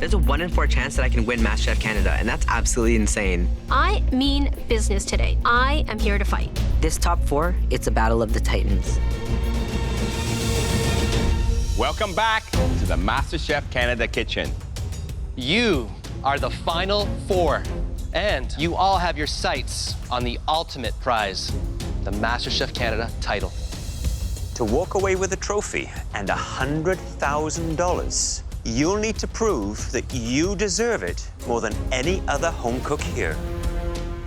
There's a 1 in 4 chance that I can win MasterChef Canada, and that's absolutely insane. I mean business today. I am here to fight. This top 4, it's a battle of the titans. Welcome back to the MasterChef Canada kitchen. You are the final 4, and you all have your sights on the ultimate prize, the MasterChef Canada title. To walk away with a trophy and $100,000, you'll need to prove that you deserve it more than any other home cook here.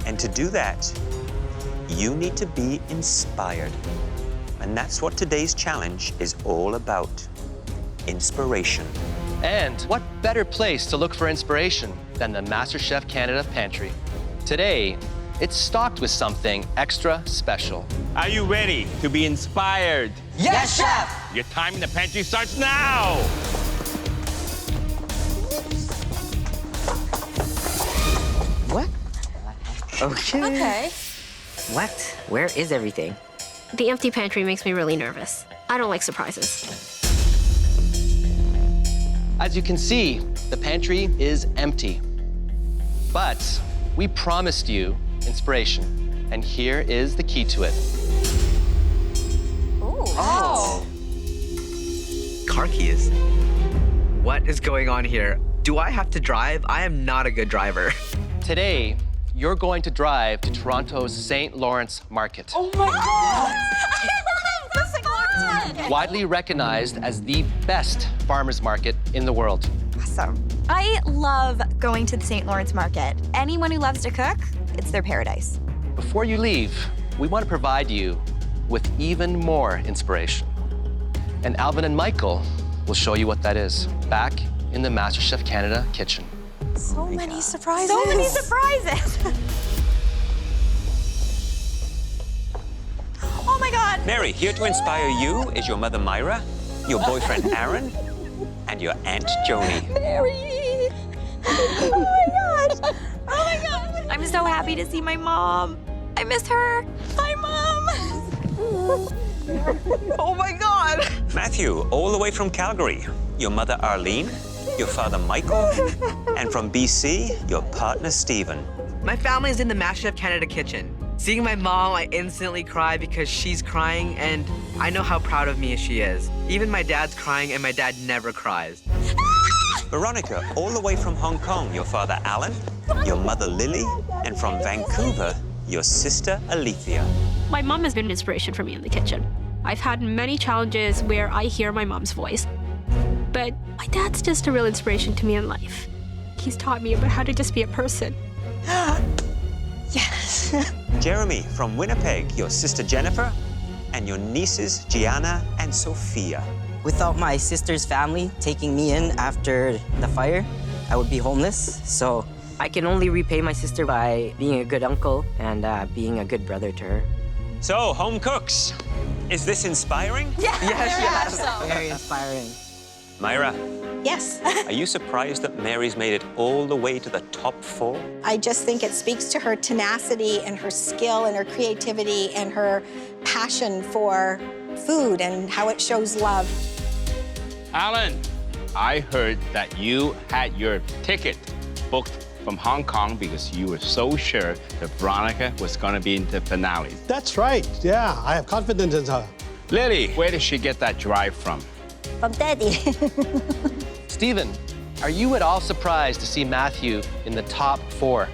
And to do that, you need to be inspired. And that's what today's challenge is all about. Inspiration. And what better place to look for inspiration than the MasterChef Canada pantry? Today, it's stocked with something extra special. Are you ready to be inspired? Yes, Chef! Your time in the pantry starts now! What? Okay. Okay. What? Where is everything? The empty pantry makes me really nervous. I don't like surprises. As you can see, the pantry is empty. But we promised you inspiration, and here is the key to it. Oh. Car keys. What is going on here? Do I have to drive? I am not a good driver. Today, you're going to drive to Toronto's St. Lawrence Market. Oh my God! Widely recognized as the best farmers market in the world. Awesome. I love going to the St. Lawrence Market. Anyone who loves to cook, it's their paradise. Before you leave, we want to provide you with even more inspiration. And Alvin and Michael will show you what that is back in the MasterChef Canada kitchen. So many surprises. So many surprises. Oh my God. Mary, here to inspire you is your mother, Myra, your boyfriend, Aaron, and your Aunt Joni. Mary. Oh my gosh. Oh my gosh. I'm so happy to see my mom. I miss her. Hi, Mom. Oh my God! Matthew, all the way from Calgary, your mother, Arlene, your father, Michael, and from BC, your partner, Stephen. My family is in the MasterChef Canada kitchen. Seeing my mom, I instantly cry because she's crying, and I know how proud of me she is. Even my dad's crying, and my dad never cries. Veronica, all the way from Hong Kong, your father, Alan, your mother, Lily, and from Vancouver, your sister, Alethea. My mom has been an inspiration for me in the kitchen. I've had many challenges where I hear my mom's voice. But my dad's just a real inspiration to me in life. He's taught me about how to just be a person. Yes. Jeremy, from Winnipeg, your sister, Jennifer, and your nieces, Gianna and Sophia. Without my sister's family taking me in after the fire, I would be homeless. So I can only repay my sister by being a good uncle and being a good brother to her. So, home cooks, is this inspiring? Yeah. Yes. Very inspiring. Myra, Yes, are you surprised that Mary's made it all the way to the top 4? I just think it speaks to her tenacity and her skill and her creativity and her passion for food and how it shows love. Alan, I heard that you had your ticket booked from Hong Kong because you were so sure that Veronica was going to be in the finale. That's right. Yeah, I have confidence in her. Lily, where did she get that drive from? From Daddy. Stephen, are you at all surprised to see Matthew in the top 4?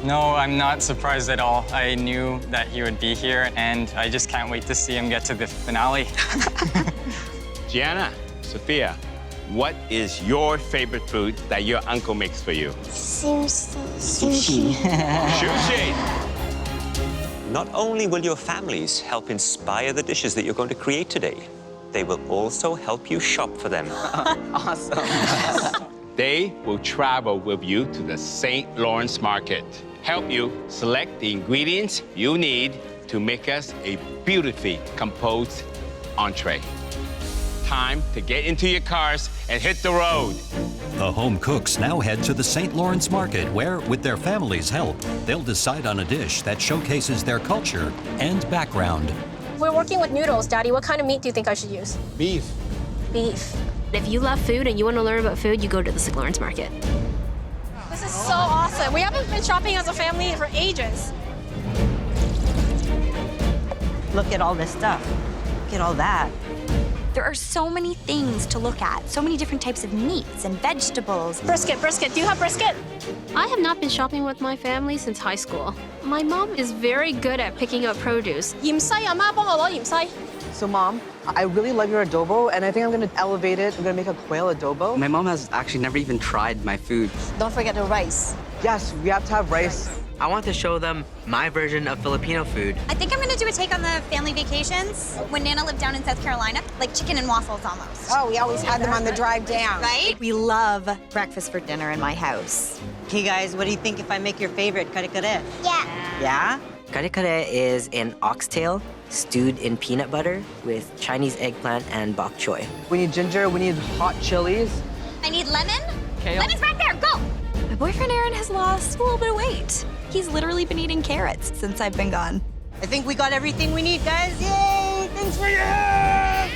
No, I'm not surprised at all. I knew that he would be here, and I just can't wait to see him get to the finale. Gianna, Sophia, what is your favorite food that your uncle makes for you? Sushi. Sushi! Not only will your families help inspire the dishes that you're going to create today, they will also help you shop for them. Awesome. They will travel with you to the St. Lawrence Market, help you select the ingredients you need to make us a beautifully composed entree. Time to get into your cars and hit the road. The home cooks now head to the St. Lawrence Market where, with their family's help, they'll decide on a dish that showcases their culture and background. We're working with noodles, Daddy. What kind of meat do you think I should use? Beef. beef. If you love food and you want to learn about food, you go to the St. Lawrence Market. This is so awesome. We haven't been shopping as a family for ages. Look at all this stuff. Look at all that. There are so many things to look at, so many different types of meats and vegetables. Brisket. Do you have brisket? I have not been shopping with my family since high school. My mom is very good at picking up produce. 芫茜，阿媽幫我攞芫茜。 So, Mom, I really love your adobo, and I think I'm gonna elevate it. I'm gonna make a quail adobo. My mom has actually never even tried my food. Don't forget the rice. Yes, we have to have rice. I want to show them my version of Filipino food. I think I'm gonna do a take on the family vacations when Nana lived down in South Carolina, like chicken and waffles almost. Oh, we always had them on the drive down. Right? We love breakfast for dinner in my house. Okay, guys, what do you think if I make your favorite, kare-kare? Yeah. Yeah? Kare-kare is an oxtail stewed in peanut butter with Chinese eggplant and bok choy. We need ginger, we need hot chilies. I need lemon. Kale. Lemon's back there, go! My boyfriend Aaron has lost a little bit of weight. He's literally been eating carrots since I've been gone. I think we got everything we need, guys. Yay! Thanks for your help!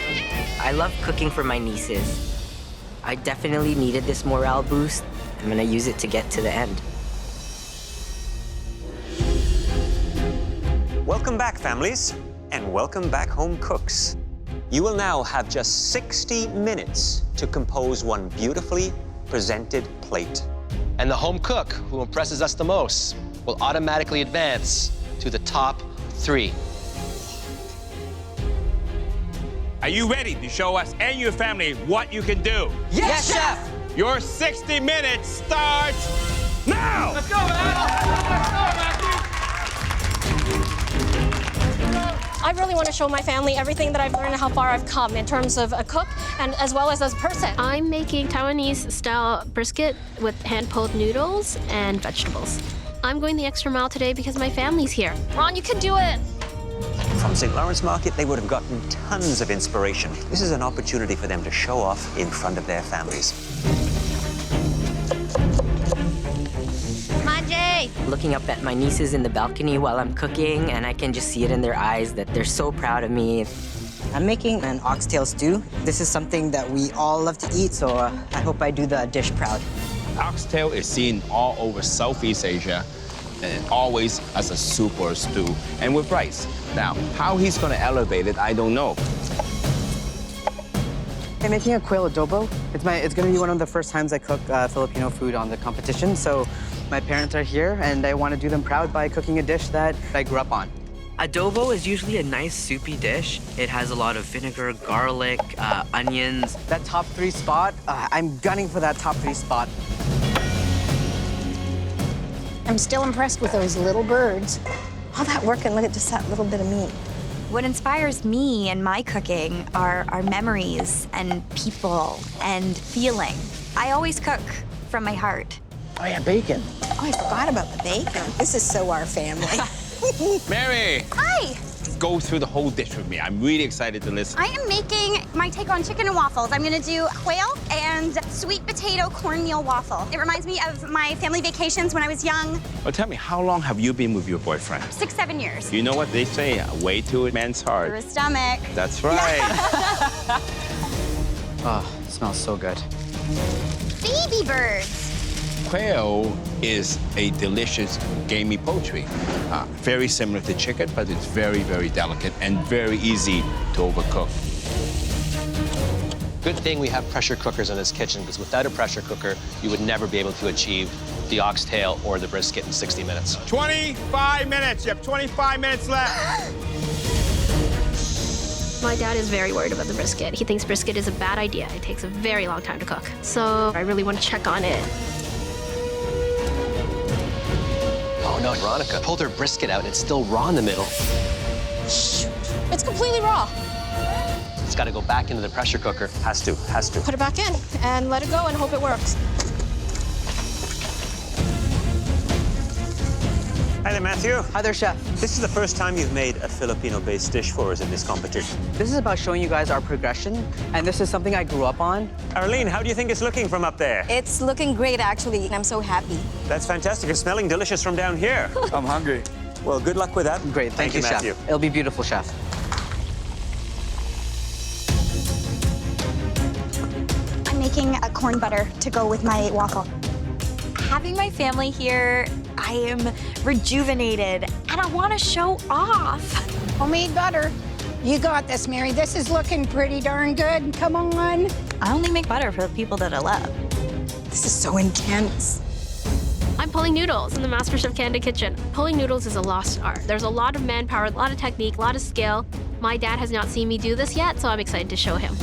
I love cooking for my nieces. I definitely needed this morale boost. I'm gonna use it to get to the end. Welcome back, families, and welcome back, home cooks. You will now have just 60 minutes to compose one beautifully presented plate. And the home cook who impresses us the most will automatically advance to the top 3. Are you ready to show us and your family what you can do? Yes, Chef! Your 60 minutes starts now! Let's go, I really want to show my family everything that I've learned and how far I've come in terms of a cook and as well as a person. I'm making Taiwanese-style brisket with hand-pulled noodles and vegetables. I'm going the extra mile today because my family's here. Ron, you can do it. From St. Lawrence Market, they would have gotten tons of inspiration. This is an opportunity for them to show off in front of their families. Come on, Jay. Looking up at my nieces in the balcony while I'm cooking, and I can just see it in their eyes that they're so proud of me. I'm making an oxtail stew. This is something that we all love to eat, so I hope I do the dish proud. Oxtail is seen all over Southeast Asia and always as a soup or a stew and with rice. Now, how he's gonna elevate it, I don't know. I'm making a quail adobo. It's gonna be one of the first times I cook Filipino food on the competition, so my parents are here and I want to do them proud by cooking a dish that I grew up on. Adobo is usually a nice soupy dish. It has a lot of vinegar, garlic, onions. That top 3 spot, I'm gunning for that top 3 spot. I'm still impressed with those little birds. All that work and look at just that little bit of meat. What inspires me and my cooking are memories and people and feeling. I always cook from my heart. Oh yeah, bacon. Oh, I forgot about the bacon. This is so our family. Mary! Hi! Go through the whole dish with me. I'm really excited to listen. I am making my take on chicken and waffles. I'm gonna do quail and sweet potato cornmeal waffle. It reminds me of my family vacations when I was young. Well, tell me, how long have you been with your boyfriend? 6, 7 years. You know what they say, way to a man's Through heart. his stomach. That's right. Oh, it smells so good. Baby birds. Quail is a delicious gamey poultry. Very similar to chicken, but it's very, very delicate and very easy to overcook. Good thing we have pressure cookers in this kitchen, because without a pressure cooker, you would never be able to achieve the oxtail or the brisket in 60 minutes. 25 minutes. You have 25 minutes left. My dad is very worried about the brisket. He thinks brisket is a bad idea. It takes a very long time to cook. So I really want to check on it. Oh no, Veronica pulled her brisket out and it's still raw in the middle. It's completely raw. It's got to go back into the pressure cooker. Has to. Put it back in and let it go and hope it works. Hi there, Matthew. Hi there, Chef. This is the first time you've made a Filipino-based dish for us in this competition. This is about showing you guys our progression, and this is something I grew up on. Arlene, how do you think it's looking from up there? It's looking great, actually, and I'm so happy. That's fantastic. It's smelling delicious from down here. I'm hungry. Well, good luck with that. Great, thank you, Matthew. Chef. It'll be beautiful, Chef. making a corn butter to go with my waffle. Having my family here, I am rejuvenated and I want to show off. Homemade butter. You got this, Mary. This is looking pretty darn good. Come on. I only make butter for the people that I love. This is so intense. I'm pulling noodles in the MasterChef Canada kitchen. Pulling noodles is a lost art. There's a lot of manpower, a lot of technique, a lot of skill. My dad has not seen me do this yet, so I'm excited to show him.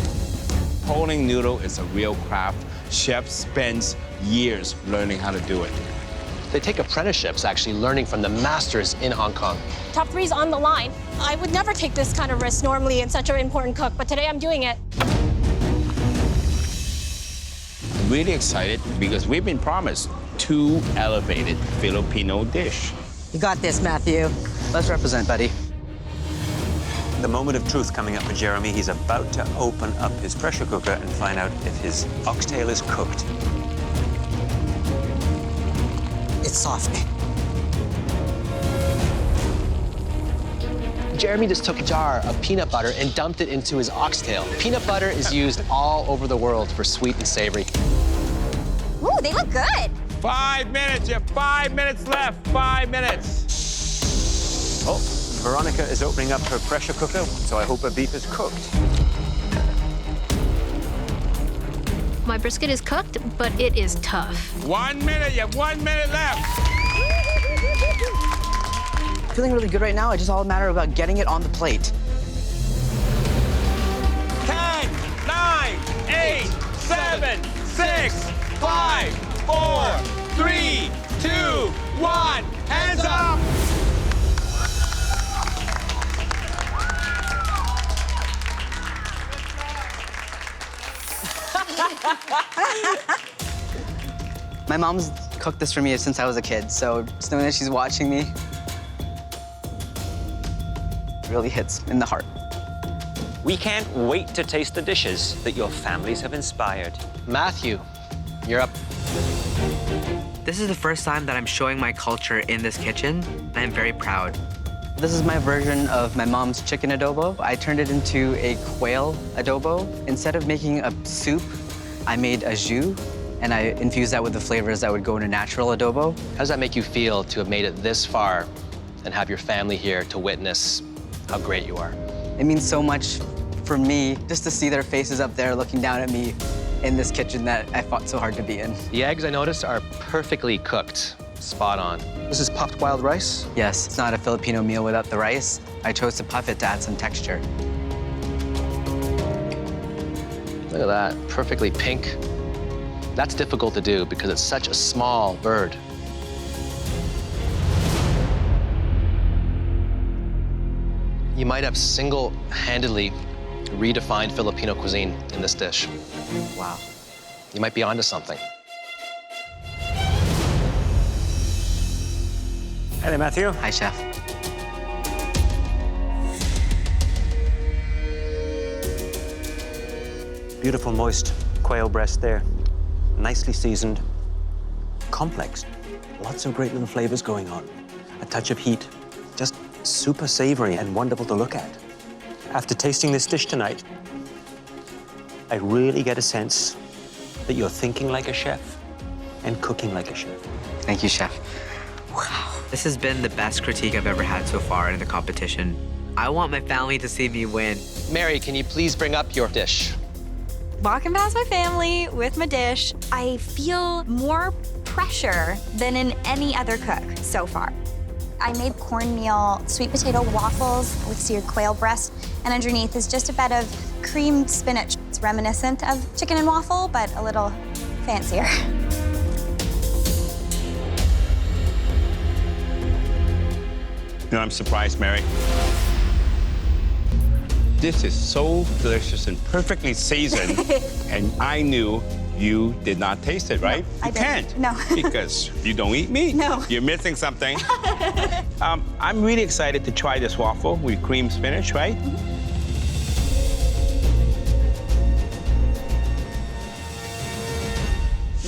Pulling noodle is a real craft. Chef spends years learning how to do it. They take apprenticeships, actually, learning from the masters in Hong Kong. Top 3's on the line. I would never take this kind of risk normally in such an important cook, but today I'm doing it. Really excited because we've been promised 2 elevated Filipino dish. You got this, Matthew. Let's represent, buddy. The moment of truth coming up for Jeremy. He's about to open up his pressure cooker and find out if his oxtail is cooked. It's soft. Jeremy just took a jar of peanut butter and dumped it into his oxtail. Peanut butter is used all over the world for sweet and savory. Ooh, they look good. 5 minutes, you have 5 minutes left, 5 minutes. Oh, Veronica is opening up her pressure cooker, so I hope her beef is cooked. My brisket is cooked, but it is tough. 1 minute, you have 1 minute left. Feeling really good right now. It's just all a matter about getting it on the plate. 10, 9, 8, 7, 6, 5, 4, 3, 2, 1. Hands up! My mom's cooked this for me since I was a kid, so just knowing that she's watching me really hits in the heart. We can't wait to taste the dishes that your families have inspired. Matthew, you're up. This is the first time that I'm showing my culture in this kitchen, and I'm very proud. This is my version of my mom's chicken adobo. I turned it into a quail adobo. Instead of making a soup, I made a jus, and I infused that with the flavors that would go in a natural adobo. How does that make you feel to have made it this far and have your family here to witness how great you are? It means so much for me just to see their faces up there looking down at me in this kitchen that I fought so hard to be in. The eggs, I noticed, are perfectly cooked. Spot on. This is puffed wild rice? Yes, it's not a Filipino meal without the rice. I chose to puff it to add some texture. Look at that, perfectly pink. That's difficult to do because it's such a small bird. You might have single-handedly redefined Filipino cuisine in this dish. Wow. You might be onto something. Hey there, Matthew. Hi, Chef. Beautiful, moist quail breast there. Nicely seasoned. Complex. Lots of great little flavors going on. A touch of heat. Just super savory and wonderful to look at. After tasting this dish tonight, I really get a sense that you're thinking like a chef and cooking like a chef. Thank you, Chef. Wow. This has been the best critique I've ever had so far in the competition. I want my family to see me win. Mary, can you please bring up your dish? Walking past my family with my dish, I feel more pressure than in any other cook so far. I made cornmeal sweet potato waffles with seared quail breast, and underneath is just a bed of creamed spinach. It's reminiscent of chicken and waffle, but a little fancier. You know, I'm surprised, Mary. This is so delicious and perfectly seasoned, and I knew you did not taste it, right? I you didn't. can't. No. Because you don't eat meat. No. You're missing something. I'm really excited to try this waffle with cream spinach, right?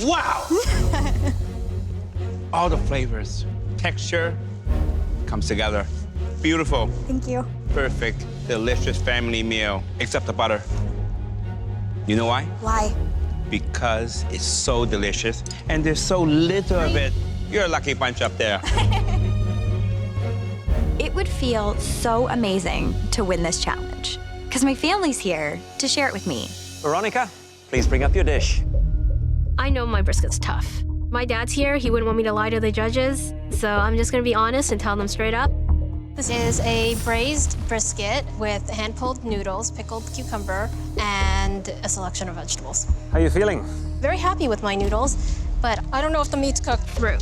Wow! All the flavors, texture comes together. Beautiful. Thank you. Perfect, delicious family meal, except the butter. You know why? Why? because it's so delicious and there's so little of it. You're a lucky bunch up there. It would feel so amazing to win this challenge because my family's here to share it with me. Veronica, please bring up your dish. I know my brisket's tough. My dad's here, he wouldn't want me to lie to the judges, so I'm just gonna be honest and tell them straight up. This is a braised brisket with hand-pulled noodles, pickled cucumber, and a selection of vegetables. How are you feeling? Very happy with my noodles, but I don't know if the meat's cooked through.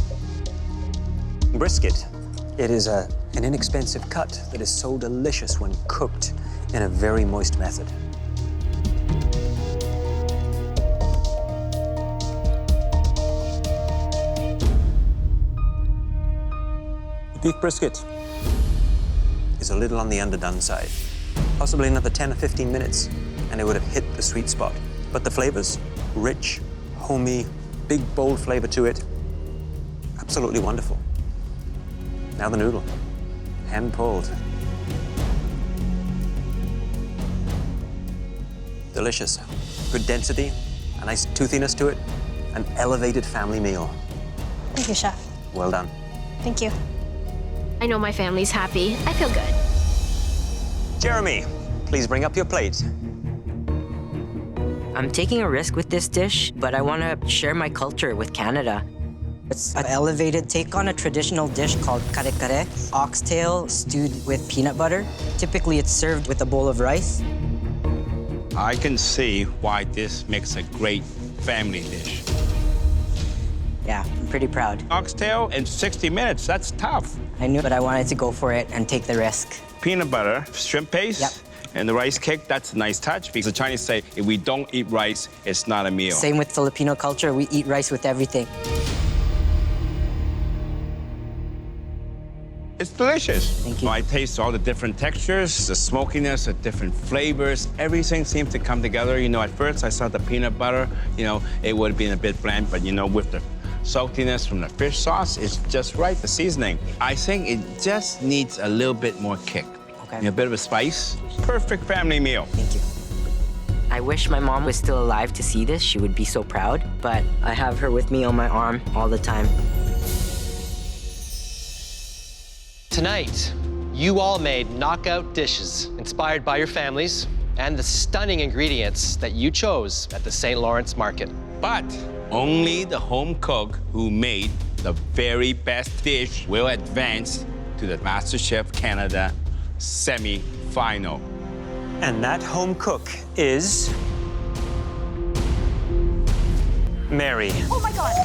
Brisket. It is an inexpensive cut that is so delicious when cooked in a very moist method. Beef brisket is a little on the underdone side. Possibly another 10 or 15 minutes, and it would have hit the sweet spot. But the flavors, rich, homey, big, bold flavor to it. Absolutely wonderful. Now the noodle, hand-pulled. Delicious. Good density, a nice toothiness to it, an elevated family meal. Thank you, Chef. Well done. Thank you. I know my family's happy. I feel good. Jeremy, please bring up your plate. I'm taking a risk with this dish, but I want to share my culture with Canada. It's an elevated take on a traditional dish called kare kare, oxtail stewed with peanut butter. Typically, it's served with a bowl of rice. I can see why this makes a great family dish. Yeah, I'm pretty proud. Oxtail in 60 minutes, that's tough. I knew, but I wanted to go for it and take the risk. Peanut butter, shrimp paste, Yep. and the rice cake, that's a nice touch because the Chinese say, if we don't eat rice, it's not a meal. Same with Filipino culture, we eat rice with everything. It's delicious. Thank you. I taste all the different textures, the smokiness, the different flavors. Everything seems to come together. You know, at first I saw the peanut butter, you know, it would have been a bit bland, but you know, with the saltiness from the fish sauce, it's just right, the seasoning. I think it just needs a little bit more kick. Okay. A bit of a spice. Perfect family meal. Thank you. I wish my mom was still alive to see this. She would be so proud, but I have her with me on my arm all the time. Tonight, you all made knockout dishes inspired by your families and the stunning ingredients that you chose at the St. Lawrence Market. But only the home cook who made the very best dish will advance to the MasterChef Canada semi-final. And that home cook is Mary. Oh my God.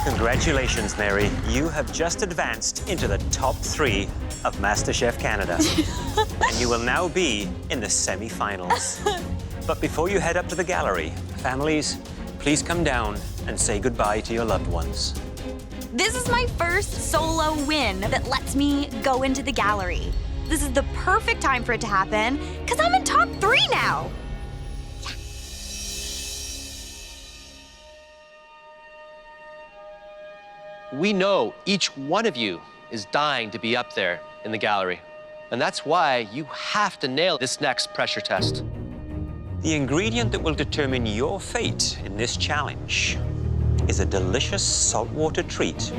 Congratulations, Mary. You have just advanced into the top 3 of MasterChef Canada. And you will now be in the semi-finals. But before you head up to the gallery, families, please come down and say goodbye to your loved ones. This is my first solo win that lets me go into the gallery. This is the perfect time for it to happen because I'm in top 3 now. We know each one of you is dying to be up there in the gallery. And that's why you have to nail this next pressure test. The ingredient that will determine your fate in this challenge is a delicious saltwater treat.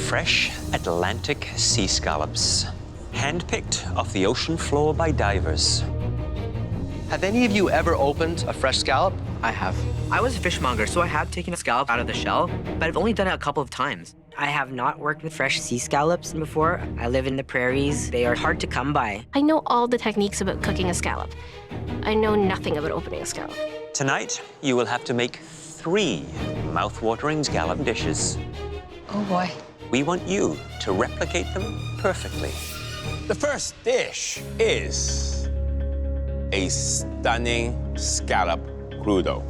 Fresh Atlantic sea scallops, hand-picked off the ocean floor by divers. Have any of you ever opened a fresh scallop? I have. I was a fishmonger, so I have taken a scallop out of the shell, but I've only done it a couple of times. I have not worked with fresh sea scallops before. I live in the prairies. They are hard to come by. I know all the techniques about cooking a scallop. I know nothing about opening a scallop. Tonight, you will have to make 3 mouth-watering scallop dishes. Oh boy. We want you to replicate them perfectly. The first dish is a stunning scallop crudo.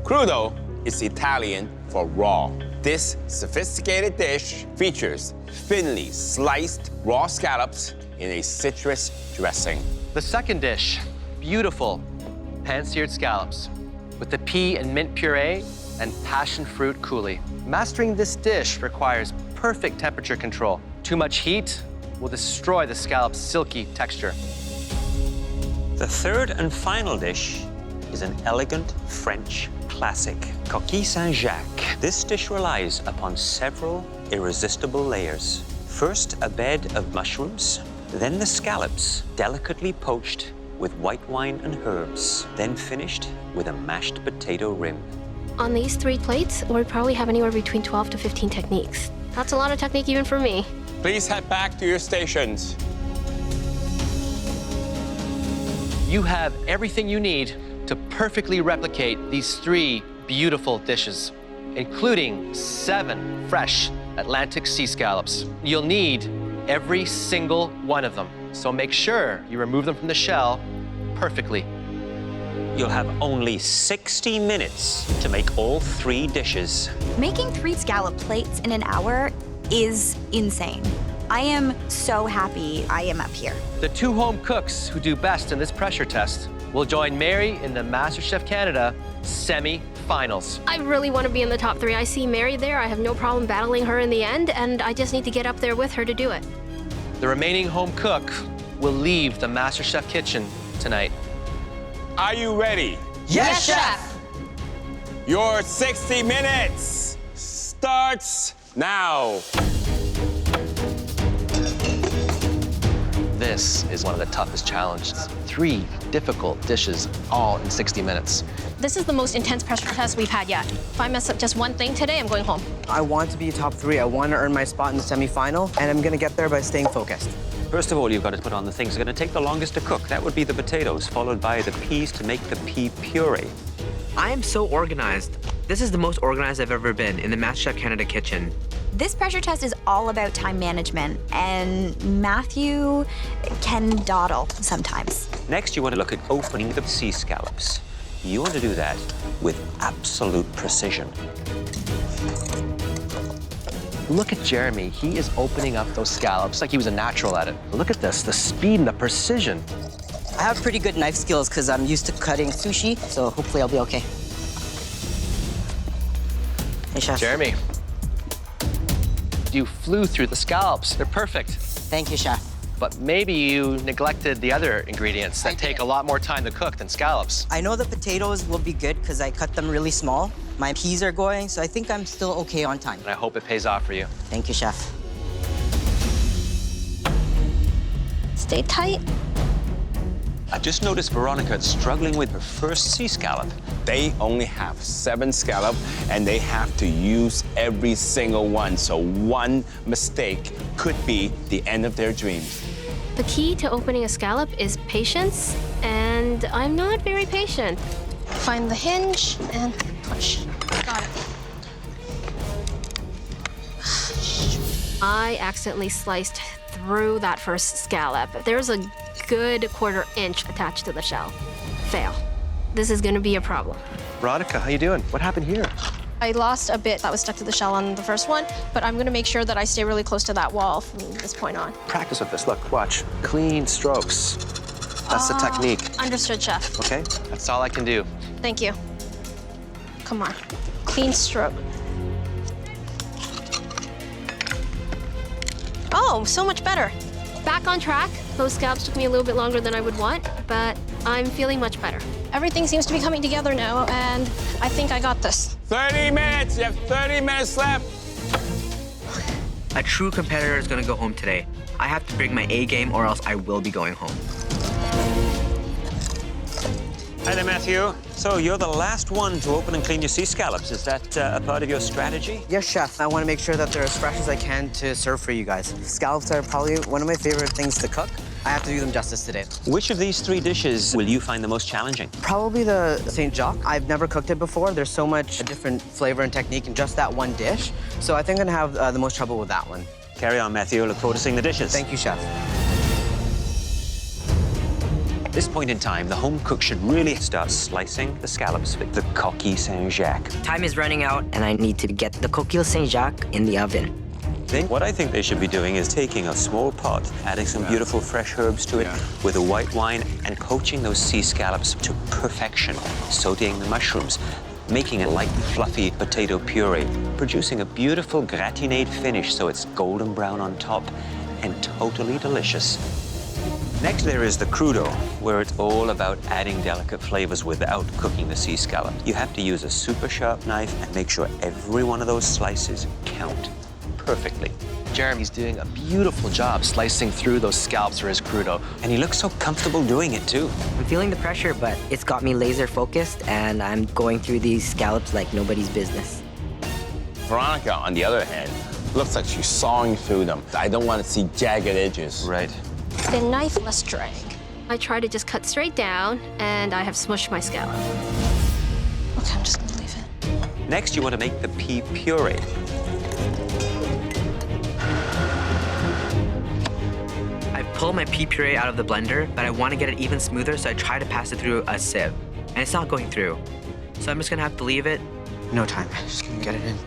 Crudo is Italian for raw. This sophisticated dish features thinly sliced raw scallops in a citrus dressing. The second dish, beautiful pan-seared scallops with the pea and mint puree and passion fruit coulis. Mastering this dish requires perfect temperature control. Too much heat will destroy the scallop's silky texture. The third and final dish is an elegant French classic, coquille Saint-Jacques. This dish relies upon several irresistible layers. First, a bed of mushrooms, then the scallops, delicately poached with white wine and herbs, then finished with a mashed potato rim. On these 3 plates, we probably have anywhere between 12 to 15 techniques. That's a lot of technique even for me. Please head back to your stations. You have everything you need to perfectly replicate these 3 beautiful dishes, including 7 fresh Atlantic sea scallops. You'll need every single one of them, so make sure you remove them from the shell perfectly. You'll have only 60 minutes to make all 3 dishes. Making 3 scallop plates in an hour is insane. I am so happy I am up here. The 2 home cooks who do best in this pressure test will join Mary in the MasterChef Canada semi-finals. I really want to be in the top 3. I see Mary there. I have no problem battling her in the end, and I just need to get up there with her to do it. The remaining home cook will leave the MasterChef kitchen tonight. Are you ready? Yes, chef. Your 60 minutes starts now. This is one of the toughest challenges. 3 difficult dishes, all in 60 minutes. This is the most intense pressure test we've had yet. If I mess up just one thing today, I'm going home. I want to be top 3. I want to earn my spot in the semifinal, and I'm going to get there by staying focused. First of all, you've got to put on the things that are going to take the longest to cook. That would be the potatoes, followed by the peas to make the pea puree. I am so organized. This is the most organized I've ever been in the MasterChef Canada kitchen. This pressure test is all about time management, and Matthew can dawdle sometimes. Next, you want to look at opening the sea scallops. You want to do that with absolute precision. Look at Jeremy. He is opening up those scallops like he was a natural at it. Look at this, the speed and the precision. I have pretty good knife skills because I'm used to cutting sushi, so hopefully I'll be okay. Hey, chef. Jeremy, you flew through the scallops. They're perfect. Thank you, chef. But maybe you neglected the other ingredients that take a lot more time to cook than scallops. I know the potatoes will be good because I cut them really small. My peas are going, so I think I'm still okay on time. And I hope it pays off for you. Thank you, chef. Stay tight. I just noticed Veronica struggling with her first sea scallop. They only have 7 scallops, and they have to use every single one. So one mistake could be the end of their dreams. The key to opening a scallop is patience, and I'm not very patient. Find the hinge and push. Got it. I accidentally sliced through that first scallop. There's a good 1/4 inch attached to the shell. Fail. This is gonna be a problem. Veronica, how you doing? What happened here? I lost a bit that was stuck to the shell on the first one, but I'm gonna make sure that I stay really close to that wall from this point on. Practice with this. Look, watch. Clean strokes. That's the technique. Understood, chef. Okay? That's all I can do. Thank you. Come on. Clean stroke. Oh, so much better. Back on track. Those scallops took me a little bit longer than I would want, but I'm feeling much better. Everything seems to be coming together now, and I think I got this. 30 minutes. You have 30 minutes left. A true competitor is gonna go home today. I have to bring my A game or else I will be going home. Hi there, Matthew. So you're the last one to open and clean your sea scallops. Is that a part of your strategy? Yes, chef. I want to make sure that they're as fresh as I can to serve for you guys. Scallops are probably one of my favorite things to cook. I have to do them justice today. Which of these 3 dishes will you find the most challenging? Probably the Saint Jacques. I've never cooked it before. There's so much different flavor and technique in just that one dish. So I think I'm gonna have the most trouble with that one. Carry on, Matthew. Look forward to seeing the dishes. Thank you, chef. At this point in time, the home cook should really start slicing the scallops with the coquille Saint-Jacques. Time is running out, and I need to get the coquille Saint-Jacques in the oven. Then what I think they should be doing is taking a small pot, adding some beautiful fresh herbs to it with a white wine, and poaching those sea scallops to perfection, sautéing the mushrooms, making it like fluffy potato puree. producing a beautiful gratinate finish so it's golden brown on top and totally delicious. Next, there is the crudo, where it's all about adding delicate flavors without cooking the sea scallop. You have to use a super sharp knife and make sure every one of those slices count perfectly. Jeremy's doing a beautiful job slicing through those scallops for his crudo. And he looks so comfortable doing it, too. I'm feeling the pressure, but it's got me laser focused, and I'm going through these scallops like nobody's business. Veronica, on the other hand, looks like she's sawing through them. I don't want to see jagged edges. Right. The knife less drag. I try to just cut straight down, and I have smushed my scallop. Okay, I'm just gonna leave it. Next, you want to make the pea puree. I pull my pea puree out of the blender, but I want to get it even smoother, so I try to pass it through a sieve. And it's not going through. So I'm just gonna have to leave it. No time. Just gonna get it in.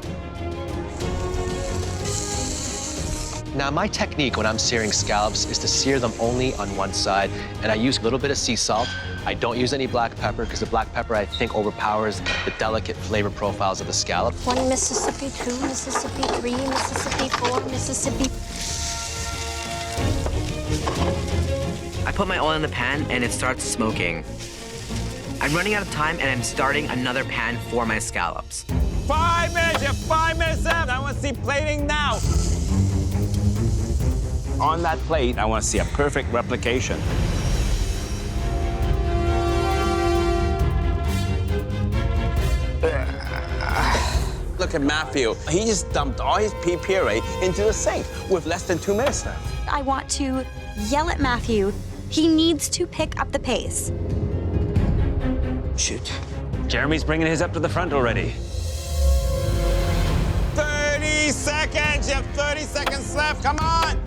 Now, my technique when I'm searing scallops is to sear them only on one side, and I use a little bit of sea salt. I don't use any black pepper, because the black pepper, I think, overpowers the delicate flavor profiles of the scallop. 1 Mississippi, 2 Mississippi, 3 Mississippi, 4 Mississippi. I put my oil in the pan, and it starts smoking. I'm running out of time, and I'm starting another pan for my scallops. 5 minutes, you have 5 minutes left. I want to see plating now. On that plate, I want to see a perfect replication. Look at Matthew. He just dumped all his pea puree into the sink with less than 2 minutes left. I want to yell at Matthew. He needs to pick up the pace. Shoot. Jeremy's bringing his up to the front already. 30 seconds. You have 30 seconds left. Come on.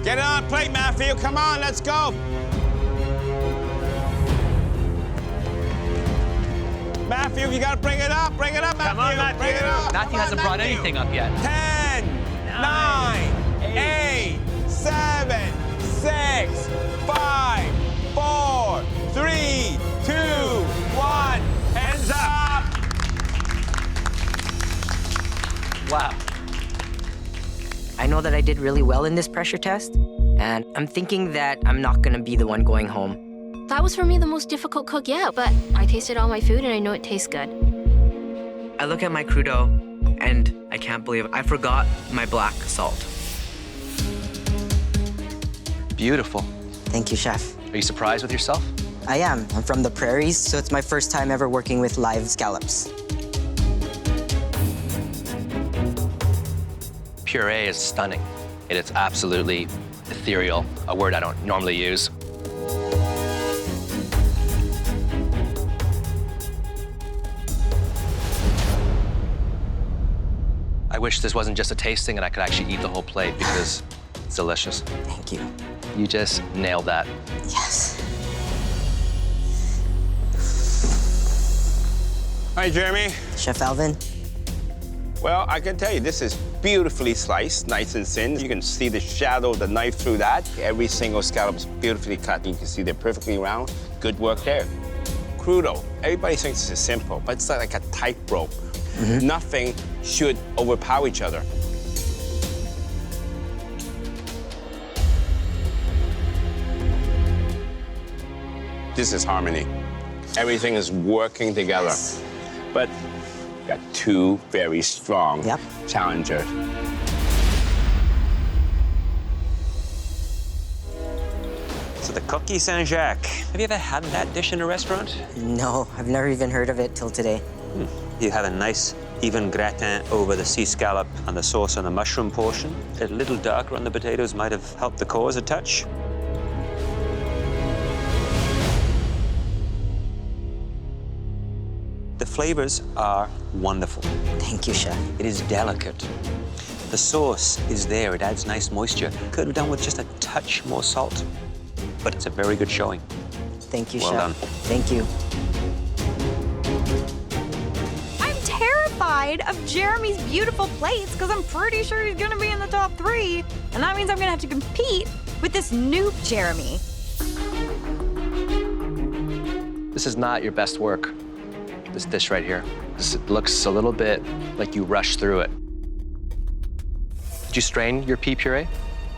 Get it on a plate, Matthew. Come on, let's go. Matthew, you gotta bring it up. Bring it up, Matthew. Come on, Matthew. Bring it up. Matthew hasn't brought anything up yet. 10, 9, 8, 7, 6, 5, 4, 3, 2, 1. Hands up. Wow. I know that I did really well in this pressure test, and I'm thinking that I'm not gonna be the one going home. That was for me the most difficult cook yet, but I tasted all my food and I know it tastes good. I look at my crudo, and I can't believe I forgot my black salt. Beautiful. Thank you, chef. Are you surprised with yourself? I am. I'm from the prairies, so it's my first time ever working with live scallops. Puree is stunning. It's absolutely ethereal, a word I don't normally use. I wish this wasn't just a tasting and I could actually eat the whole plate because it's delicious. Thank you. You just nailed that. Yes. Hi, Jeremy. Chef Alvin. Well, I can tell you, this is beautifully sliced, nice and thin. You can see the shadow of the knife through that. Every single scallop is beautifully cut. You can see they're perfectly round. Good work there. Crudo. Everybody thinks this is simple, but it's like a tightrope. Nothing should overpower each other. This is harmony. Everything is working together. Yes. But you got two very strong challengers. So the coquille Saint-Jacques. Have you ever had that dish in a restaurant? No, I've never even heard of it till today. You have a nice even gratin over the sea scallop and the sauce on the mushroom portion. A little darker on the potatoes might have helped the cause a touch. The flavors are wonderful. Thank you, chef. It is delicate. The sauce is there. It adds nice moisture. Could have done with just a touch more salt, but it's a very good showing. Thank you, Well chef. done. Thank you. I'm terrified of Jeremy's beautiful plates because I'm pretty sure he's gonna be in the top 3. And that means I'm gonna have to compete with this noob Jeremy. This is not your best work. this dish right here. It looks a little bit like you rushed through it. Did you strain your pea puree?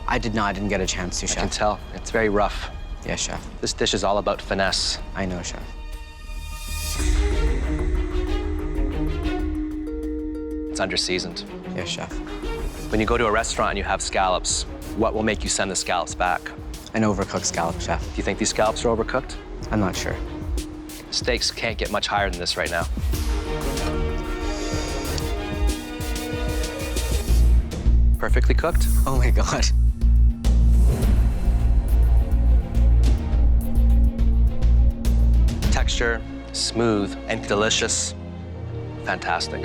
I did not. I didn't get a chance to, I Chef. can tell. It's very rough. Yes, Chef. This dish is all about finesse. I know, Chef. It's under-seasoned. Yes, Chef. When you go to a restaurant and you have scallops, what will make you send the scallops back? An overcooked scallop, Chef. Do you think these scallops are overcooked? I'm not sure. Steaks can't get much higher than this right now. Perfectly cooked. Oh my God. Texture, smooth and delicious. Fantastic.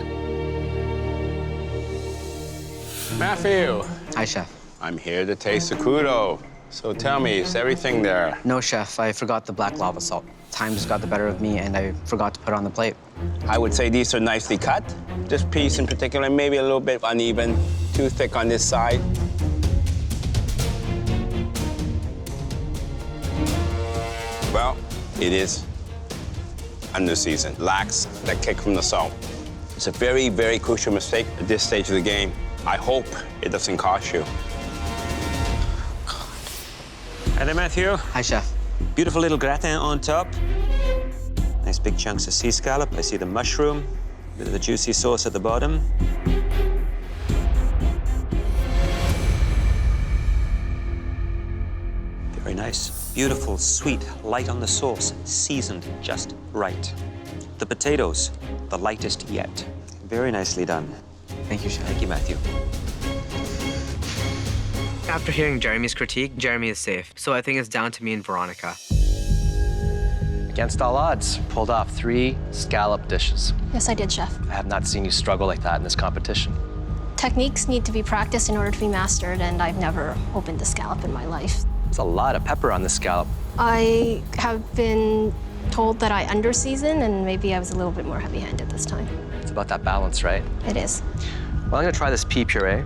Matthew, Hi, Chef. I'm here to taste the crudo. So tell me, is everything there? No, Chef. I forgot the black lava salt. Time just got the better of me, and I forgot to put it on the plate. I would say these are nicely cut. This piece in particular, maybe a little bit uneven, too thick on this side. Well, it is under-seasoned, lacks that kick from the salt. It's a very, very crucial mistake at this stage of the game. I hope it doesn't cost you. Hi there, Matthew. Hi, Chef. Beautiful little gratin on top. Nice big chunks of sea scallop. I see the mushroom, a bit of the juicy sauce at the bottom. Very nice. Beautiful, sweet, light on the sauce, seasoned just right. The potatoes, the lightest yet. Very nicely done. Thank you, Chef. Thank you, Matthew. After hearing Jeremy's critique, Jeremy is safe, so I think it's down to me and Veronica. Against all odds, pulled off 3 scallop dishes. Yes, I did, Chef. I have not seen you struggle like that in this competition. Techniques need to be practiced in order to be mastered, and I've never opened a scallop in my life. There's a lot of pepper on this scallop. I have been told that I under-season, and maybe I was a little bit more heavy-handed this time. It's about that balance, right? It is. Well, I'm gonna try this pea puree.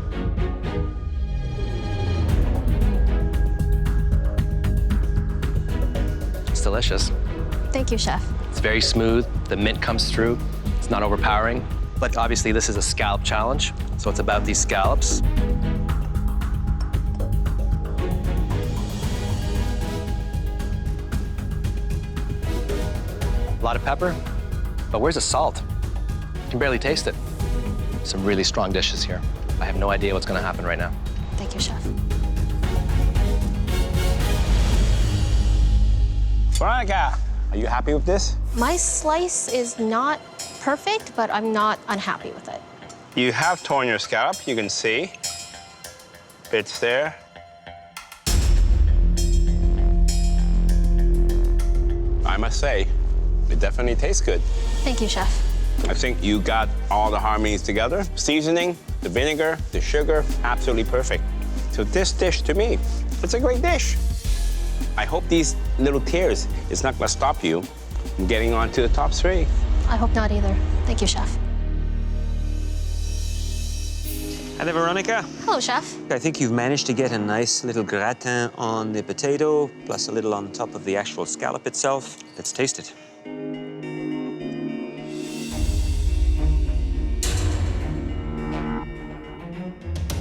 It's delicious. Thank you, Chef. It's very smooth. The mint comes through. It's not overpowering. But obviously, this is a scallop challenge, so it's about these scallops. A lot of pepper, but where's the salt? You can barely taste it. Some really strong dishes here. I have no idea what's gonna happen right now. Thank you, Chef. Veronica, are you happy with this? My slice is not perfect, but I'm not unhappy with it. You have torn your scallop, you can see. Bits there. I must say, it definitely tastes good. Thank you, Chef. I think you got all the harmonies together. Seasoning, the vinegar, the sugar, absolutely perfect. So this dish, to me, it's a great dish. I hope these little tears is not gonna stop you from getting on to the top 3. I hope not either. Thank you, Chef. Hi there, Veronica. Hello, Chef. I think you've managed to get a nice little gratin on the potato, plus a little on top of the actual scallop itself. Let's taste it.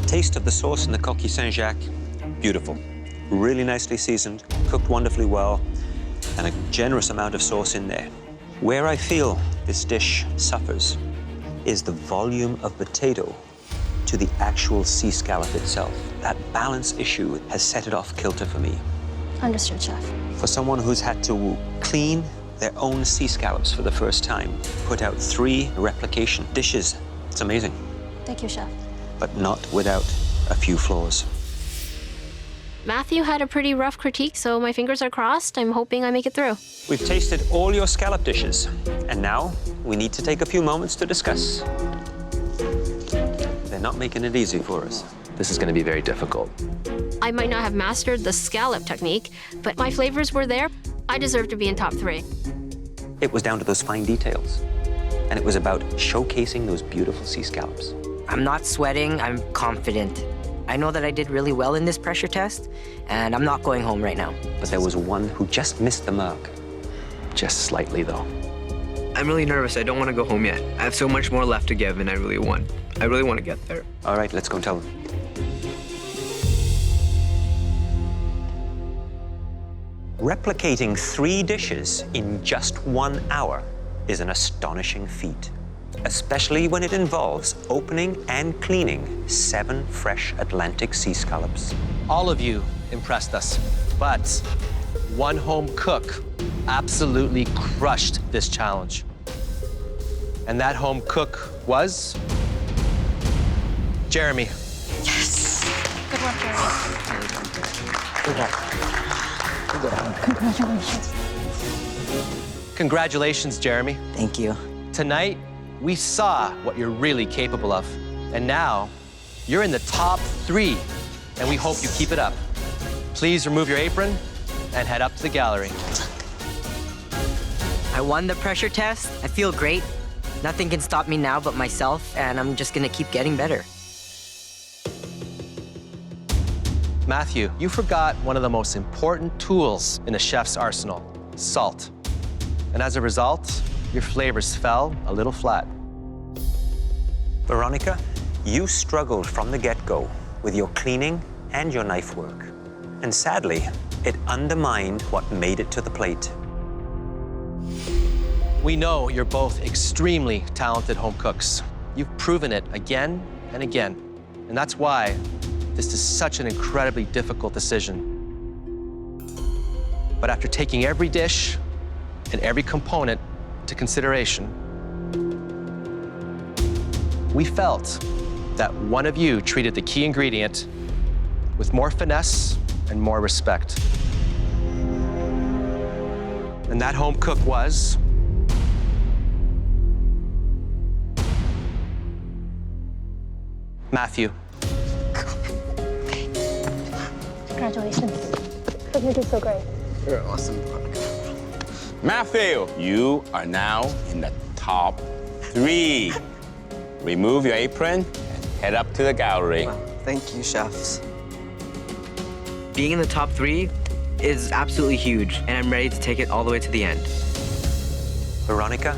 Taste of the sauce in the coquille Saint-Jacques, beautiful. Really nicely seasoned, cooked wonderfully well, and a generous amount of sauce in there. Where I feel this dish suffers is the volume of potato to the actual sea scallop itself. That balance issue has set it off kilter for me. Understood, Chef. For someone who's had to clean their own sea scallops for the first time, put out 3 replication dishes, it's amazing. Thank you, Chef. But not without a few flaws. Matthew had a pretty rough critique, so my fingers are crossed. I'm hoping I make it through. We've tasted all your scallop dishes, and now we need to take a few moments to discuss. They're not making it easy for us. This is gonna be very difficult. I might not have mastered the scallop technique, but my flavors were there. I deserve to be in top 3. It was down to those fine details, and it was about showcasing those beautiful sea scallops. I'm not sweating, I'm confident. I know that I did really well in this pressure test, and I'm not going home right now. But there was one who just missed the mark. Just slightly, though. I'm really nervous. I don't want to go home yet. I have so much more left to give, and I really want to get there. All right, let's go tell them. Replicating 3 dishes in just 1 hour is an astonishing feat, especially when it involves opening and cleaning 7 fresh Atlantic sea scallops. All of you impressed us, but one home cook absolutely crushed this challenge. And that home cook was Jeremy. Yes! Good work, Jeremy. Good luck. Congratulations. Congratulations, Jeremy. Thank you. Tonight, we saw what you're really capable of. And now, you're in the top 3, and we hope you keep it up. Please remove your apron and head up to the gallery. I won the pressure test. I feel great. Nothing can stop me now but myself, and I'm just gonna keep getting better. Matthew, you forgot one of the most important tools in a chef's arsenal, salt. And as a result, your flavors fell a little flat. Veronica, you struggled from the get-go with your cleaning and your knife work. And sadly, it undermined what made it to the plate. We know you're both extremely talented home cooks. You've proven it again and again. And that's why this is such an incredibly difficult decision. But after taking every dish and every component into consideration, we felt that one of you treated the key ingredient with more finesse and more respect. And that home cook was Matthew. Congratulations. You did so great. You're awesome. Matthew, you are now in the top 3. Remove your apron and head up to the gallery. Thank you, chefs. Being in the top 3 is absolutely huge, and I'm ready to take it all the way to the end. Veronica,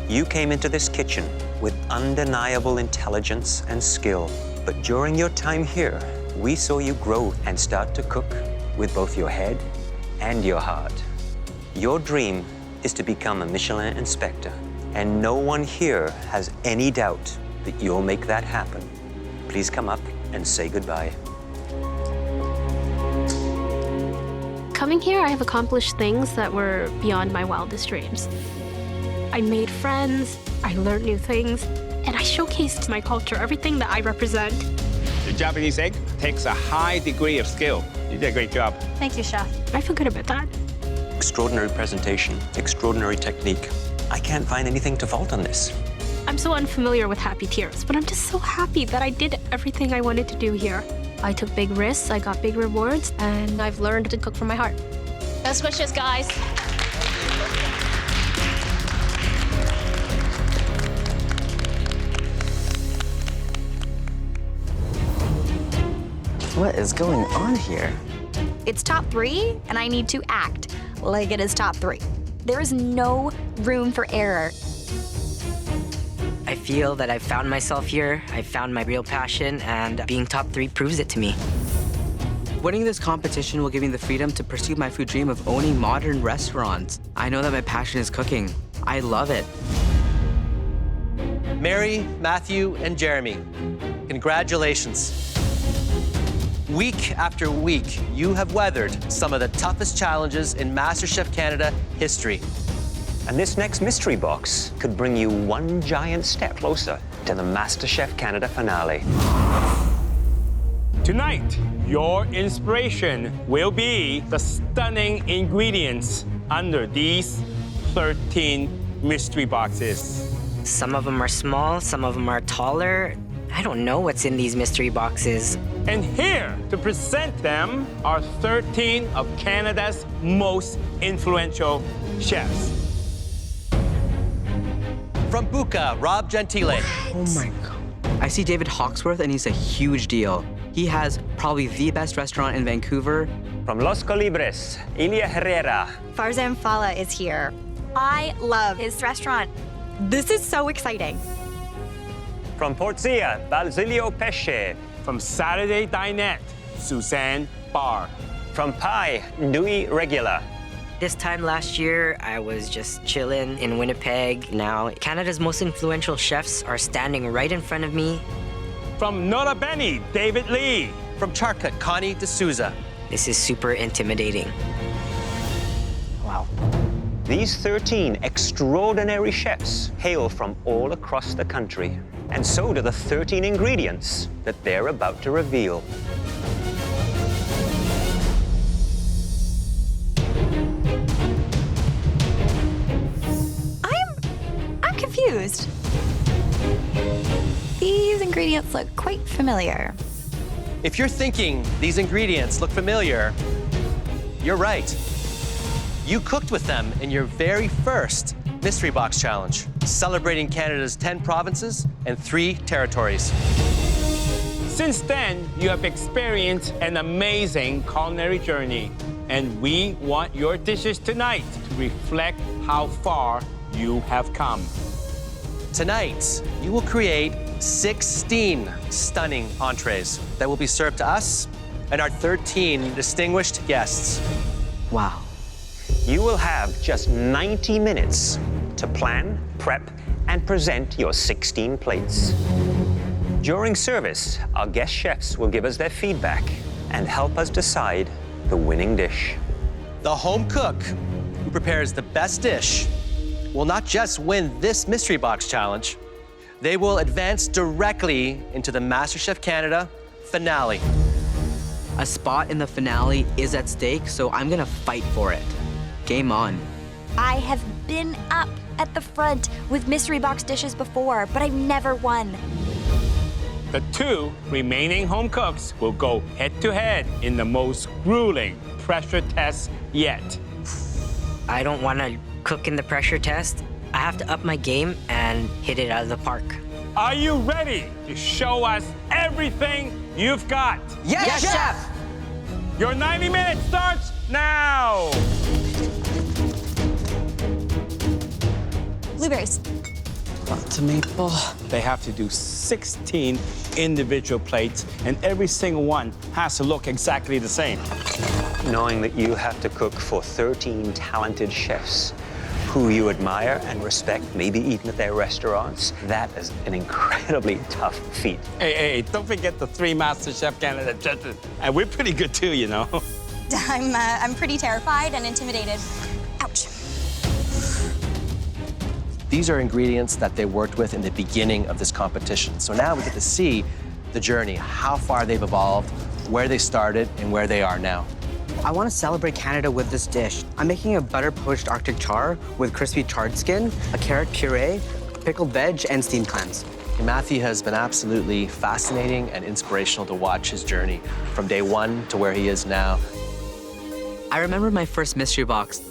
you came into this kitchen with undeniable intelligence and skill. But during your time here, we saw you grow and start to cook with both your head and your heart. Your dream is to become a Michelin inspector, and no one here has any doubt that you'll make that happen. Please come up and say goodbye. Coming here, I have accomplished things that were beyond my wildest dreams. I made friends, I learned new things, and I showcased my culture, everything that I represent. The Japanese egg takes a high degree of skill. You did a great job. Thank you, Chef. I feel good about that. Extraordinary presentation, extraordinary technique. I can't find anything to fault on this. I'm so unfamiliar with happy tears, but I'm just so happy that I did everything I wanted to do here. I took big risks, I got big rewards, and I've learned to cook from my heart. Best wishes, guys. What is going on here? It's top 3, and I need to act like it is top 3. There is no room for error. I feel that I've found myself here, I've found my real passion, and being top 3 proves it to me. Winning this competition will give me the freedom to pursue my food dream of owning modern restaurants. I know that my passion is cooking. I love it. Mary, Matthew, and Jeremy, congratulations. Week after week, you have weathered some of the toughest challenges in MasterChef Canada history. And this next mystery box could bring you one giant step closer to the MasterChef Canada finale. Tonight, your inspiration will be the stunning ingredients under these 13 mystery boxes. Some of them are small, some of them are taller. I don't know what's in these mystery boxes. And here to present them are 13 of Canada's most influential chefs. From Buca, Rob Gentile. Oh my God. I see David Hawksworth, and he's a huge deal. He has probably the best restaurant in Vancouver. From Los Colibres, Ilia Herrera. Farzan Fala is here. I love his restaurant. This is so exciting. From Portia, Basilio Pesce. From Saturday Dinette, Suzanne Barr. From Pai, Nui Regula. This time last year, I was just chilling in Winnipeg. Now, Canada's most influential chefs are standing right in front of me. From Nota Bene, David Lee. From Charcut, Connie D'Souza. This is super intimidating. Wow. These 13 extraordinary chefs hail from all across the country. And so do the 13 ingredients that they're about to reveal. I'm confused. These ingredients look quite familiar. If you're thinking these ingredients look familiar, you're right. You cooked with them in your very first Mystery Box Challenge, celebrating Canada's 10 provinces and 3 territories. Since then, you have experienced an amazing culinary journey, and we want your dishes tonight to reflect how far you have come. Tonight, you will create 16 stunning entrees that will be served to us and our 13 distinguished guests. Wow. You will have just 90 minutes to plan, prep, and present your 16 plates. During service, our guest chefs will give us their feedback and help us decide the winning dish. The home cook who prepares the best dish will not just win this Mystery Box Challenge, they will advance directly into the MasterChef Canada finale. A spot in the finale is at stake, so I'm gonna fight for it. Game on. I have been up at the front with mystery box dishes before, but I've never won. The 2 remaining home cooks will go head-to-head in the most grueling pressure test yet. I don't wanna cook in the pressure test. I have to up my game and hit it out of the park. Are you ready to show us everything you've got? Yes, chef! Your 90 minutes starts now! Blueberries. Lots of maple. They have to do 16 individual plates, and every single one has to look exactly the same. Knowing that you have to cook for 13 talented chefs who you admire and respect, maybe even at their restaurants, that is an incredibly tough feat. Hey, don't forget the 3 MasterChef Canada judges. And we're pretty good too, you know. I'm pretty terrified and intimidated. Ouch. These are ingredients that they worked with in the beginning of this competition. So now we get to see the journey, how far they've evolved, where they started, and where they are now. I want to celebrate Canada with this dish. I'm making a butter-poached Arctic char with crispy chard skin, a carrot puree, pickled veg, and steamed clams. Matthew has been absolutely fascinating and inspirational to watch his journey from day 1 to where he is now. I remember my first mystery box.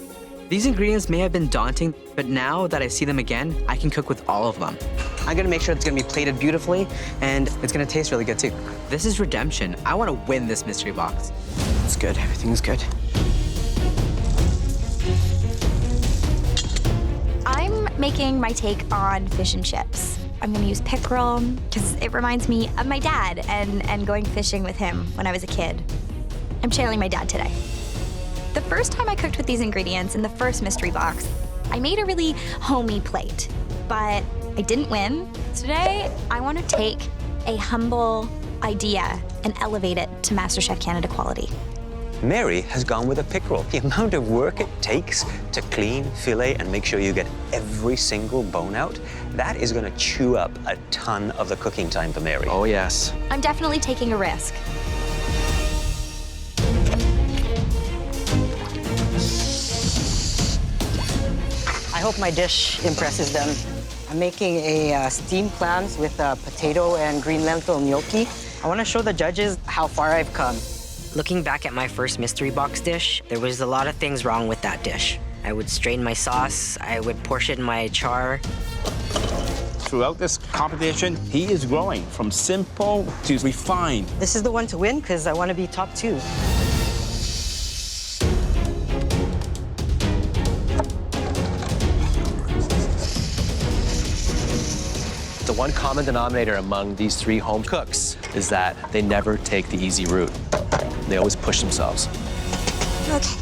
These ingredients may have been daunting, but now that I see them again, I can cook with all of them. I'm gonna make sure it's gonna be plated beautifully, and it's gonna taste really good too. This is redemption. I want to win this mystery box. It's good, everything's good. I'm making my take on fish and chips. I'm gonna use pickerel because it reminds me of my dad and going fishing with him when I was a kid. I'm channeling my dad today. The first time I cooked with these ingredients in the first mystery box, I made a really homey plate, but I didn't win. Today, I want to take a humble idea and elevate it to MasterChef Canada quality. Mary has gone with a pickerel. The amount of work it takes to clean, fillet, and make sure you get every single bone out, that is going to chew up a ton of the cooking time for Mary. Oh, yes. I'm definitely taking a risk. I hope my dish impresses them. I'm making a steamed clams with potato and green lentil gnocchi. I want to show the judges how far I've come. Looking back at my first mystery box dish, there was a lot of things wrong with that dish. I would strain my sauce, I would portion my char. Throughout this competition, he is growing from simple to refined. This is the one to win because I want to be top 2. One common denominator among these three home cooks is that they never take the easy route. They always push themselves. Okay.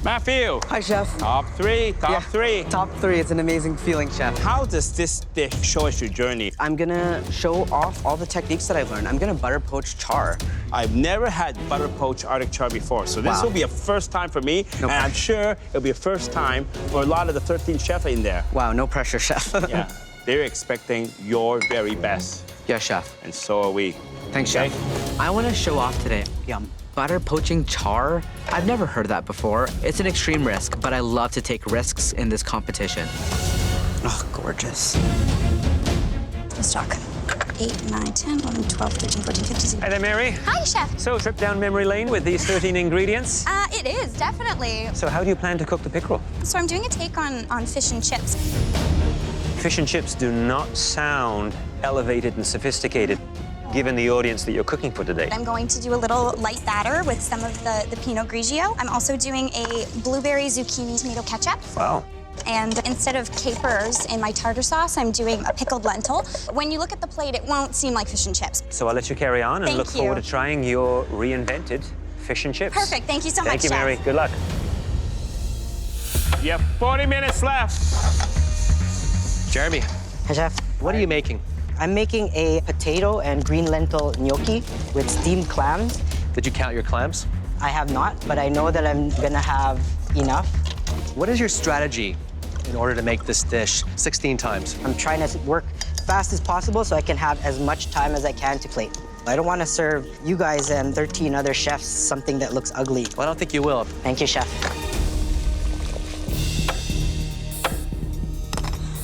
Matthew. Hi, Chef. Top three. Top three. It's an amazing feeling, Chef. How does this dish show us your journey? I'm gonna show off all the techniques that I've learned. I'm gonna butter poach char. I've never had butter poached Arctic char before, so this will be a first time for me, and I'm sure it'll be a first time for a lot of the 13 chefs in there. Wow, no pressure, Chef. Yeah, they're expecting your very best. Yeah, Chef. And so are we. Thanks, Chef. I want to show off today. Yum. Butter poaching char? I've never heard that before. It's an extreme risk, but I love to take risks in this competition. Oh, gorgeous. Let's talk. 8, 9, 10, 11, 12, 13, 14, 15, 16. Hi there, Mary. Hi, Chef. So, trip down memory lane with these 13 ingredients. It is, definitely. So, how do you plan to cook the pickerel? So I'm doing a take on fish and chips. Fish and chips do not sound elevated and sophisticated, given the audience that you're cooking for today. I'm going to do a little light batter with some of the Pinot Grigio. I'm also doing a blueberry zucchini tomato ketchup. Wow. And instead of capers in my tartar sauce, I'm doing a pickled lentil. When you look at the plate, it won't seem like fish and chips. So I'll let you carry on and Thank look you. forward to trying your reinvented fish and chips. Perfect. Thank you so much, Thank you, Chef. Mary. Good luck. You have 40 minutes left. Jeremy, Hi, Chef. what are you making? I'm making a potato and green lentil gnocchi with steamed clams. Did you count your clams? I have not, but I know that I'm gonna have enough. What is your strategy in order to make this dish 16 times? I'm trying to work fast as possible so I can have as much time as I can to plate. I don't want to serve you guys and 13 other chefs something that looks ugly. Well, I don't think you will. Thank you, Chef.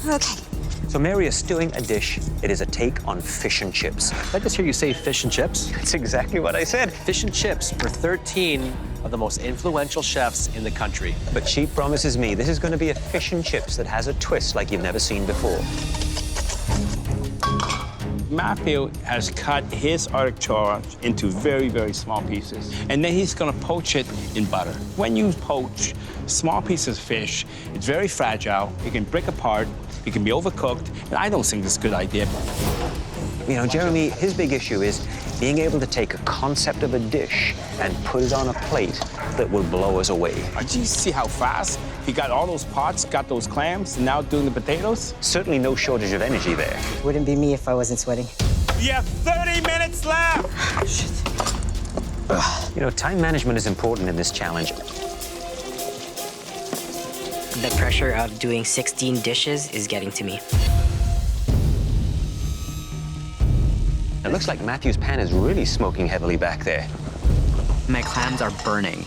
Okay. So Mary is stewing a dish. It is a take on fish and chips. Did I just hear you say fish and chips? That's exactly what I said. Fish and chips for 13 of the most influential chefs in the country. But she promises me this is going to be a fish and chips that has a twist like you've never seen before. Matthew has cut his Arctic char into very, very small pieces. And then he's gonna poach it in butter. When you poach small pieces of fish, it's very fragile. It can break apart. It can be overcooked. And I don't think it's a good idea. You know, Jeremy, his big issue is being able to take a concept of a dish and put it on a plate that will blow us away. Did you see how fast he got all those pots, got those clams, and now doing the potatoes? Certainly no shortage of energy there. Wouldn't be me if I wasn't sweating. You have 30 minutes left! Shit. You know, time management is important in this challenge. The pressure of doing 16 dishes is getting to me. It looks like Matthew's pan is really smoking heavily back there. My clams are burning.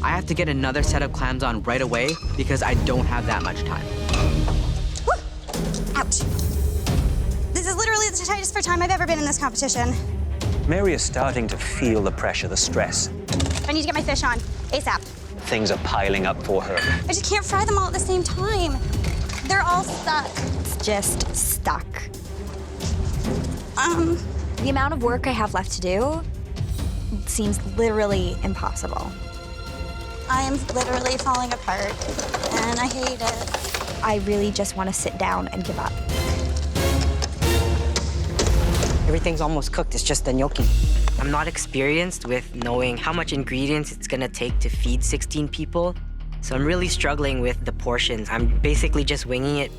I have to get another set of clams on right away because I don't have that much time. Woo! Ouch. This is literally the tightest for time I've ever been in this competition. Mary is starting to feel the pressure, the stress. I need to get my fish on ASAP. Things are piling up for her. I just can't fry them all at the same time. They're all stuck. It's just stuck. The amount of work I have left to do seems literally impossible. I am literally falling apart, and I hate it. I really just want to sit down and give up. Everything's almost cooked, it's just the gnocchi. I'm not experienced with knowing how much ingredients it's gonna take to feed 16 people, so I'm really struggling with the portions. I'm basically just winging it.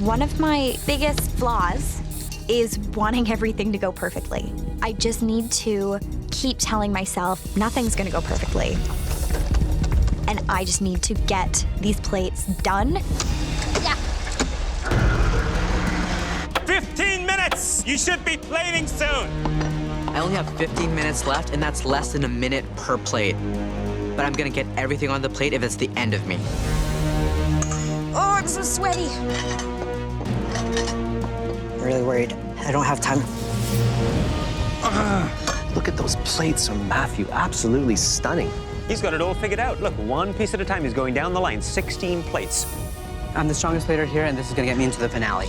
One of my biggest flaws is wanting everything to go perfectly. I just need to keep telling myself nothing's gonna go perfectly. And I just need to get these plates done. Yeah. 15 minutes! You should be plating soon! I only have 15 minutes left, and that's less than a minute per plate. But I'm gonna get everything on the plate if it's the end of me. Oh, I'm so sweaty. I'm really worried. I don't have time. Look at those plates from Matthew. Absolutely stunning. He's got it all figured out. Look, one piece at a time. He's going down the line, 16 plates. I'm the strongest plater here, and this is gonna get me into the finale.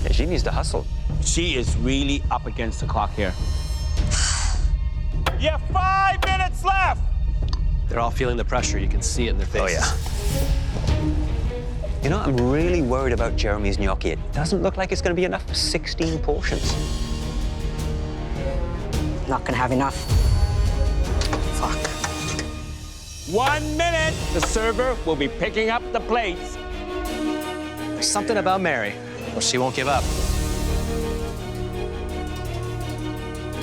Yeah, she needs to hustle. She is really up against the clock here. You have 5 minutes left! They're all feeling the pressure. You can see it in their faces. Oh, yeah. You know, I'm really worried about Jeremy's gnocchi. It doesn't look like it's going to be enough for 16 portions. Not gonna have enough. Fuck. 1 minute. The server will be picking up the plates. There's something about Mary. Well, she won't give up.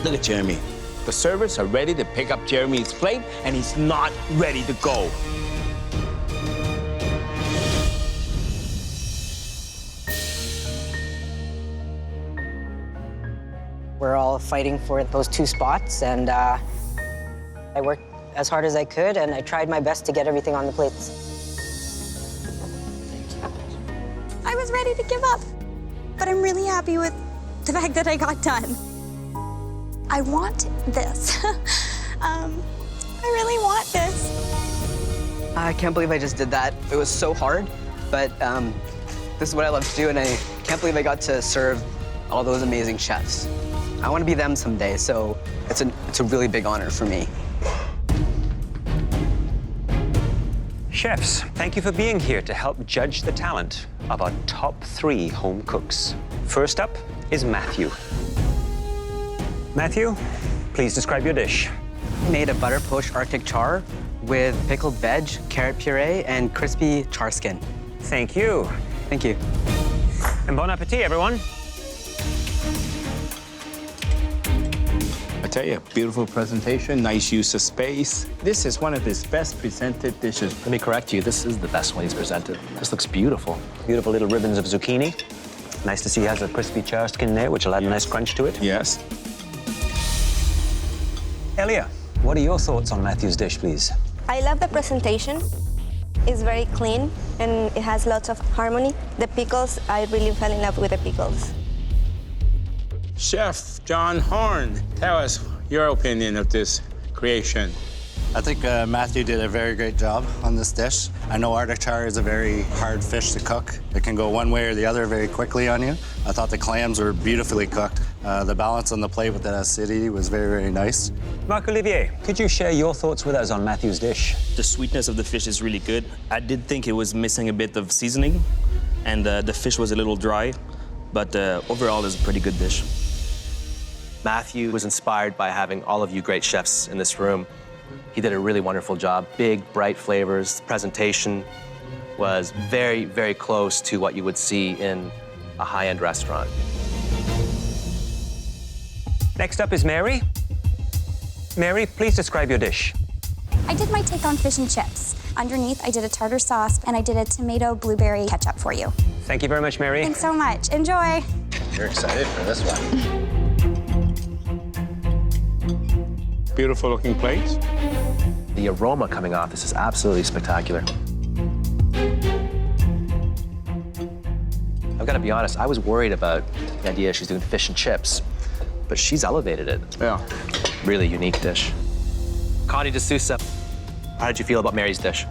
Look at Jeremy. The servers are ready to pick up Jeremy's plate, and he's not ready to go. We're all fighting for those 2 spots, and I worked as hard as I could, and I tried my best to get everything on the plates. I was ready to give up, but I'm really happy with the fact that I got done. I want this. I really want this. I can't believe I just did that. It was so hard, but this is what I love to do, and I can't believe I got to serve all those amazing chefs. I want to be them someday, so it's a really big honor for me. Chefs, thank you for being here to help judge the talent of our top 3 home cooks. First up is Matthew. Matthew, please describe your dish. I made a butter poached Arctic char with pickled veg, carrot puree, and crispy char skin. Thank you. Thank you. And bon appetit, everyone. I tell you, beautiful presentation, nice use of space. This is one of his best presented dishes. Let me correct you. This is the best one he's presented. This looks beautiful. Beautiful little ribbons of zucchini. Nice to see he has a crispy char skin there, which will add a nice crunch to it. Yes. Elia, what are your thoughts on Matthew's dish, please? I love the presentation. It's very clean and it has lots of harmony. The pickles, I really fell in love with the pickles. Chef John Horn, tell us your opinion of this creation. I think Matthew did a very great job on this dish. I know Arctic char is a very hard fish to cook. It can go one way or the other very quickly on you. I thought the clams were beautifully cooked. The balance on the plate with the acidity was very, very nice. Marc-Olivier, could you share your thoughts with us on Matthew's dish? The sweetness of the fish is really good. I did think it was missing a bit of seasoning, and the fish was a little dry, but overall it's a pretty good dish. Matthew was inspired by having all of you great chefs in this room. He did a really wonderful job. Big, bright flavors. The presentation was very, very close to what you would see in a high-end restaurant. Next up is Mary. Mary, please describe your dish. I did my take on fish and chips. Underneath, I did a tartar sauce, and I did a tomato blueberry ketchup for you. Thank you very much, Mary. Thanks so much. Enjoy. You're excited for this one. Beautiful looking plates. The aroma coming off this is absolutely spectacular. I've got to be honest, I was worried about the idea she's doing fish and chips, but she's elevated it. Yeah. Really unique dish. Connie D'Souza, how did you feel about Mary's dish?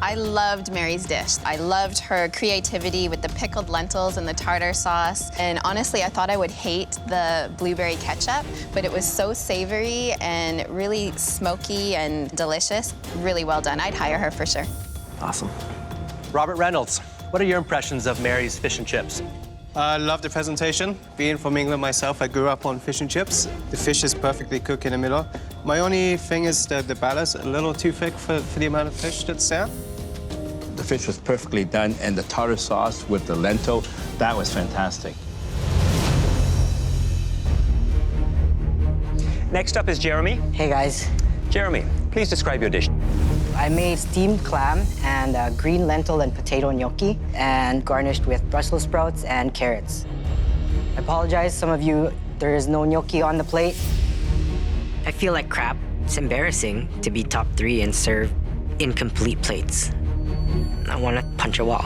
I loved Mary's dish. I loved her creativity with the pickled lentils and the tartar sauce. And honestly, I thought I would hate the blueberry ketchup, but it was so savory and really smoky and delicious. Really well done. I'd hire her for sure. Awesome. Robert Reynolds, what are your impressions of Mary's fish and chips? I love the presentation. Being from England myself, I grew up on fish and chips. The fish is perfectly cooked in the middle. My only thing is that the ballast a little too thick for the amount of fish that's there. The fish was perfectly done, and the tartar sauce with the lentil, that was fantastic. Next up is Jeremy. Hey, guys. Jeremy, please describe your dish. I made steamed clam and green lentil and potato gnocchi, and garnished with Brussels sprouts and carrots. I apologize, some of you, there is no gnocchi on the plate. I feel like crap. It's embarrassing to be top 3 and serve incomplete plates. I want to punch a wall.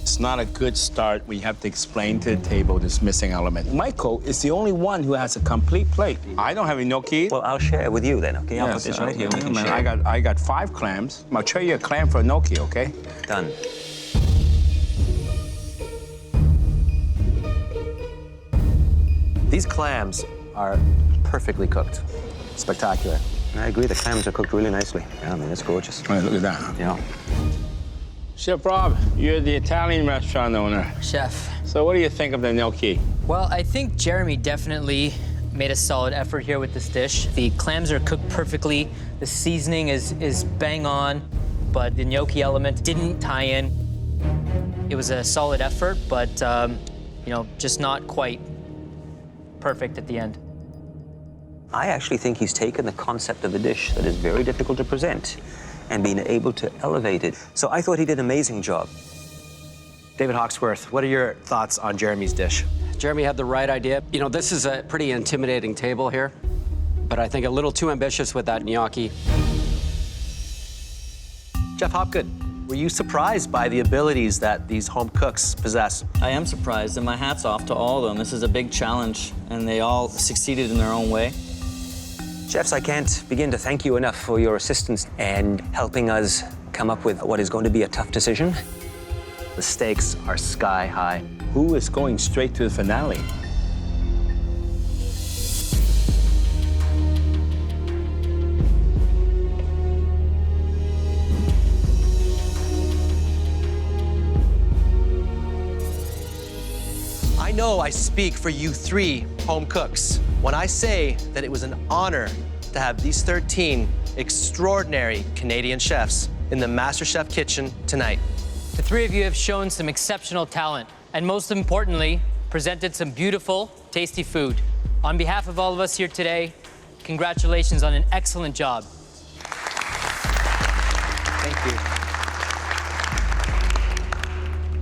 It's not a good start. We have to explain to the table this missing element. Michael is the only one who has a complete plate. I don't have a gnocchi. Well, I'll share with you then, okay? I'll put this right here. We can share. I got 5 clams. I'll trade you a clam for a gnocchi, okay? Done. These clams are perfectly cooked. Spectacular. I agree, the clams are cooked really nicely. Yeah, I mean, it's gorgeous. All right, look at that. Yeah. Chef Rob, you're the Italian restaurant owner. Chef. So what do you think of the gnocchi? Well, I think Jeremy definitely made a solid effort here with this dish. The clams are cooked perfectly. The seasoning is bang on, but the gnocchi element didn't tie in. It was a solid effort, but you know, just not quite perfect at the end. I actually think he's taken the concept of a dish that is very difficult to present and been able to elevate it. So I thought he did an amazing job. David Hawksworth, what are your thoughts on Jeremy's dish? Jeremy had the right idea. You know, this is a pretty intimidating table here, but I think a little too ambitious with that gnocchi. Jeff Hopgood, were you surprised by the abilities that these home cooks possess? I am surprised, and my hat's off to all of them. This is a big challenge, and they all succeeded in their own way. Chefs, I can't begin to thank you enough for your assistance and helping us come up with what is going to be a tough decision. The stakes are sky high. Who is going straight to the finale? I know I speak for you three home cooks when I say that it was an honor to have these 13 extraordinary Canadian chefs in the MasterChef kitchen tonight. The three of you have shown some exceptional talent, and most importantly, presented some beautiful, tasty food. On behalf of all of us here today, congratulations on an excellent job. Thank you.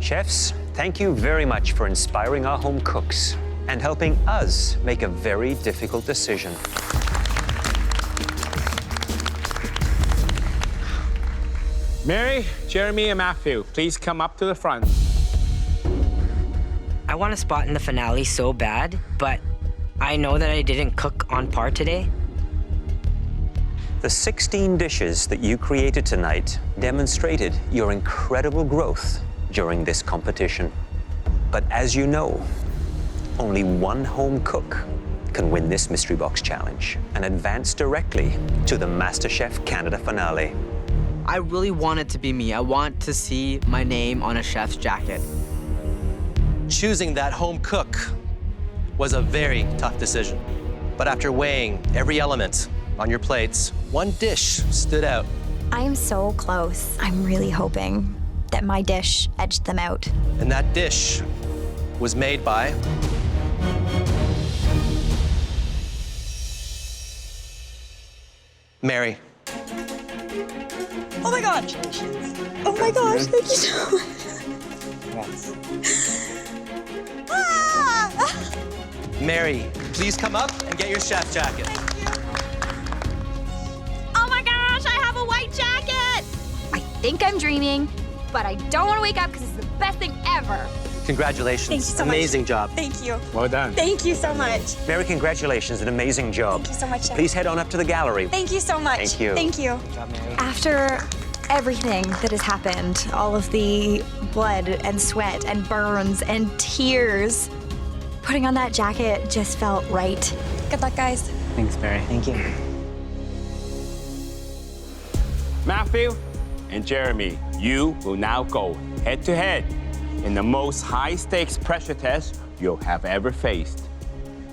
Chefs, thank you very much for inspiring our home cooks and helping us make a very difficult decision. Mary, Jeremy, and Matthew, please come up to the front. I want a spot in the finale so bad, but I know that I didn't cook on par today. The 16 dishes that you created tonight demonstrated your incredible growth during this competition. But as you know, only one home cook can win this Mystery Box Challenge and advance directly to the MasterChef Canada finale. I really want it to be me. I want to see my name on a chef's jacket. Choosing that home cook was a very tough decision. But after weighing every element on your plates, one dish stood out. I'm so close. I'm really hoping that my dish edged them out. And that dish was made by Mary. Oh my gosh. Oh my gosh, thank you so much. Ah! Mary, please come up and get your chef jacket. Oh my gosh, I have a white jacket! I think I'm dreaming, but I don't want to wake up because it's the best thing ever. Congratulations. Thank you so much. Amazing job. Thank you. Well done. Thank you so much. Mary, congratulations, an amazing job. Thank you so much, Chef. Please head on up to the gallery. Thank you so much. Thank you. Thank you. Good job, Mary. After everything that has happened, all of the blood and sweat and burns and tears, putting on that jacket just felt right. Good luck, guys. Thanks, Mary. Thank you. Matthew and Jeremy, you will now go head-to-head in the most high-stakes pressure test you'll have ever faced.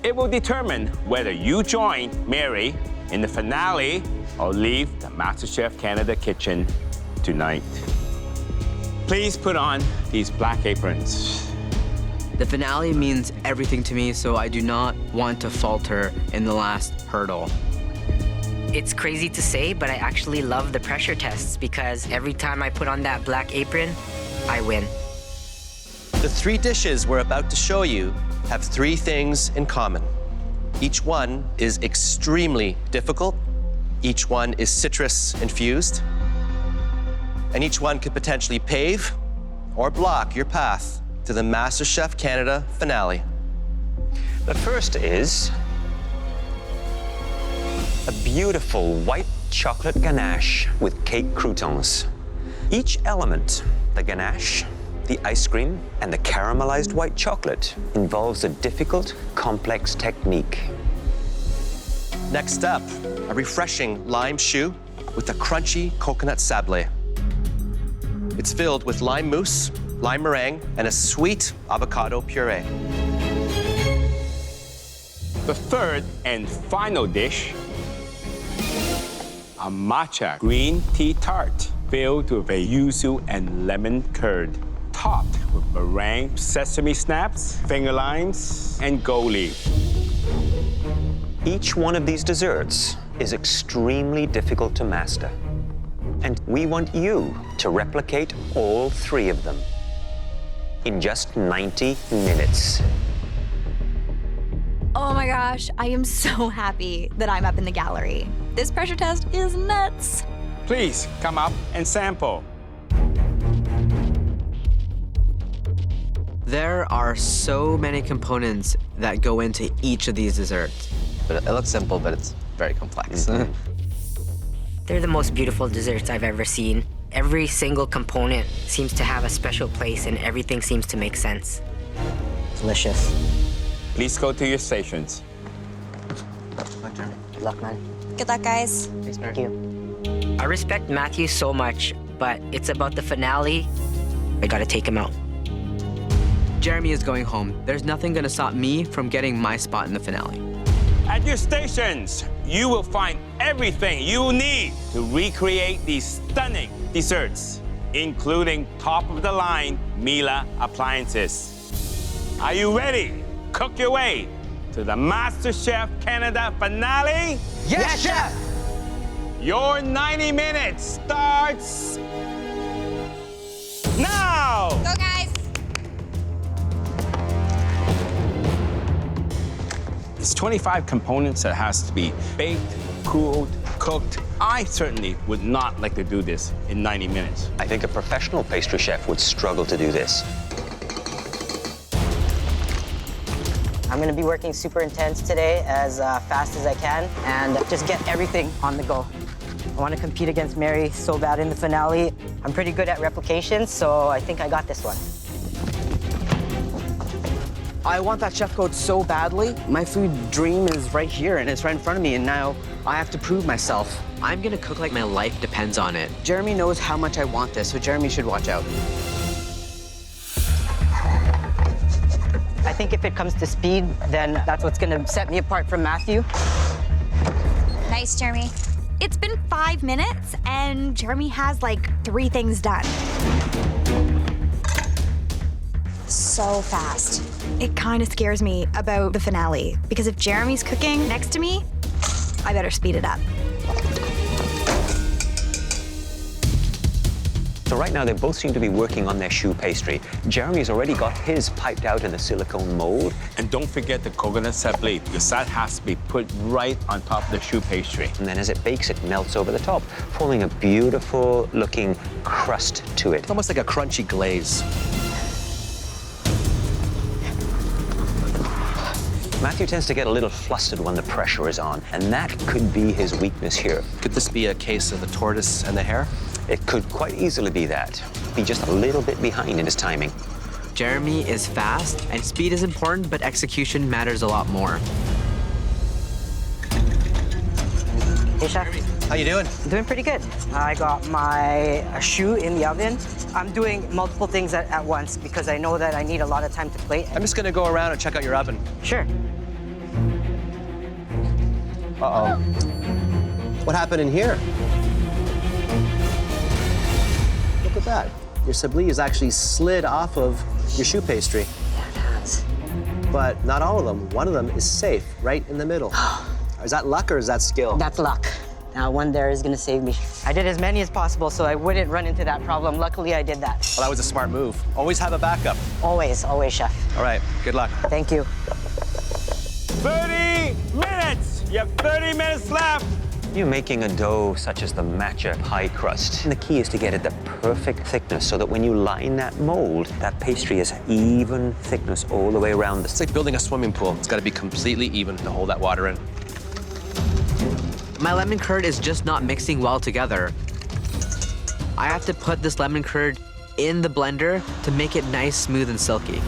It will determine whether you join Mary in the finale or leave the MasterChef Canada kitchen tonight. Please put on these black aprons. The finale means everything to me, so I do not want to falter in the last hurdle. It's crazy to say, but I actually love the pressure tests because every time I put on that black apron, I win. The three dishes we're about to show you have three things in common. Each one is extremely difficult, each one is citrus infused, and each one could potentially pave or block your path to the MasterChef Canada finale. The first is a beautiful white chocolate ganache with cake croutons. Each element, the ganache, the ice cream, and the caramelized white chocolate, involves a difficult, complex technique. Next up, a refreshing lime choux with a crunchy coconut sablé. It's filled with lime mousse, lime meringue, and a sweet avocado puree. The third and final dish, a matcha green tea tart filled with a yuzu and lemon curd, topped with meringue, sesame snaps, finger limes, and gold leaf. Each one of these desserts is extremely difficult to master. And we want you to replicate all 3 of them in just 90 minutes. Oh my gosh, I am so happy that I'm up in the gallery. This pressure test is nuts. Please come up and sample. There are so many components that go into each of these desserts. But it looks simple, but it's very complex. They're the most beautiful desserts I've ever seen. Every single component seems to have a special place and everything seems to make sense. Delicious. Please go to your stations. Good luck, man. Good luck, guys. Thank you. I respect Matthew so much, but it's about the finale. I gotta take him out. Jeremy is going home. There's nothing gonna stop me from getting my spot in the finale. At your stations, you will find everything you need to recreate these stunning desserts, including top-of-the-line Miele appliances. Are you ready? Cook your way to the MasterChef Canada finale? Yes, Chef! Your 90 minutes starts now! Go, guys! It's 25 components that has to be baked, cooled, cooked. I certainly would not like to do this in 90 minutes. I think a professional pastry chef would struggle to do this. I'm gonna be working super intense today, as fast as I can, and just get everything on the go. I wanna compete against Mary so bad in the finale. I'm pretty good at replications, so I think I got this one. I want that chef code so badly. My food dream is right here, and it's right in front of me, and now I have to prove myself. I'm gonna cook like my life depends on it. Jeremy knows how much I want this, so Jeremy should watch out. I think if it comes to speed, then that's what's gonna set me apart from Matthew. Nice, Jeremy. It's been 5 minutes, and Jeremy has like 3 things done. So fast. It kind of scares me about the finale, because if Jeremy's cooking next to me, I better speed it up. So right now, they both seem to be working on their choux pastry. Jeremy's already got his piped out in the silicone mold. And don't forget the coconut sablé, because that has to be put right on top of the choux pastry. And then as it bakes, it melts over the top, forming a beautiful looking crust to it. It's almost like a crunchy glaze. Matthew tends to get a little flustered when the pressure is on, and that could be his weakness here. Could this be a case of the tortoise and the hare? It could quite easily be that. Be just a little bit behind in his timing. Jeremy is fast, and speed is important, but execution matters a lot more. Hey, Chef. How you doing? Doing pretty good. I got my choux in the oven. I'm doing multiple things at once because I know that I need a lot of time to plate. I'm just gonna go around and check out your oven. Sure. Uh-oh. What happened in here? Look at that. Your sablé is actually slid off of your choux pastry. Yeah, it has. But not all of them. One of them is safe, right in the middle. Is that luck or is that skill? That's luck. Now, one there is gonna save me. I did as many as possible so I wouldn't run into that problem. Luckily, I did that. Well, that was a smart move. Always have a backup. Always, always, Chef. All right, good luck. Thank you. 30 minutes! You have 30 minutes left! You're making a dough such as the matcha pie crust. And the key is to get it the perfect thickness so that when you line that mold, that pastry is even thickness all the way around. It's like building a swimming pool. It's got to be completely even to hold that water in. My lemon curd is just not mixing well together. I have to put this lemon curd in the blender to make it nice, smooth, and silky.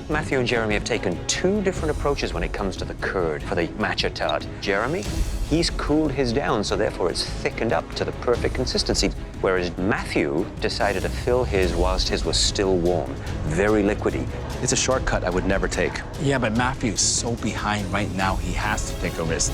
Matthew and Jeremy have taken two different approaches when it comes to the curd for the matcha tart. Jeremy, he's cooled his down, so therefore it's thickened up to the perfect consistency, whereas Matthew decided to fill his whilst his was still warm, very liquidy. It's a shortcut I would never take. Yeah, but Matthew's so behind right now, he has to take a risk.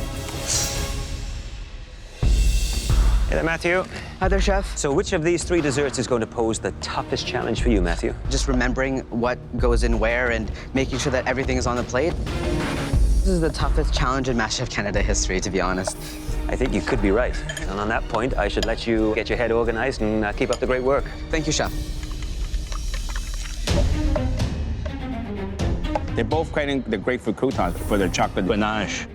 Hey there, Matthew. Hi there, Chef. So which of these three desserts is going to pose the toughest challenge for you, Matthew? Just remembering what goes in where and making sure that everything is on the plate. This is the toughest challenge in MasterChef Canada history, to be honest. I think you could be right. And on that point, I should let you get your head organized and keep up the great work. Thank you, Chef. They're both cutting the grapefruit croutons for the chocolate ganache.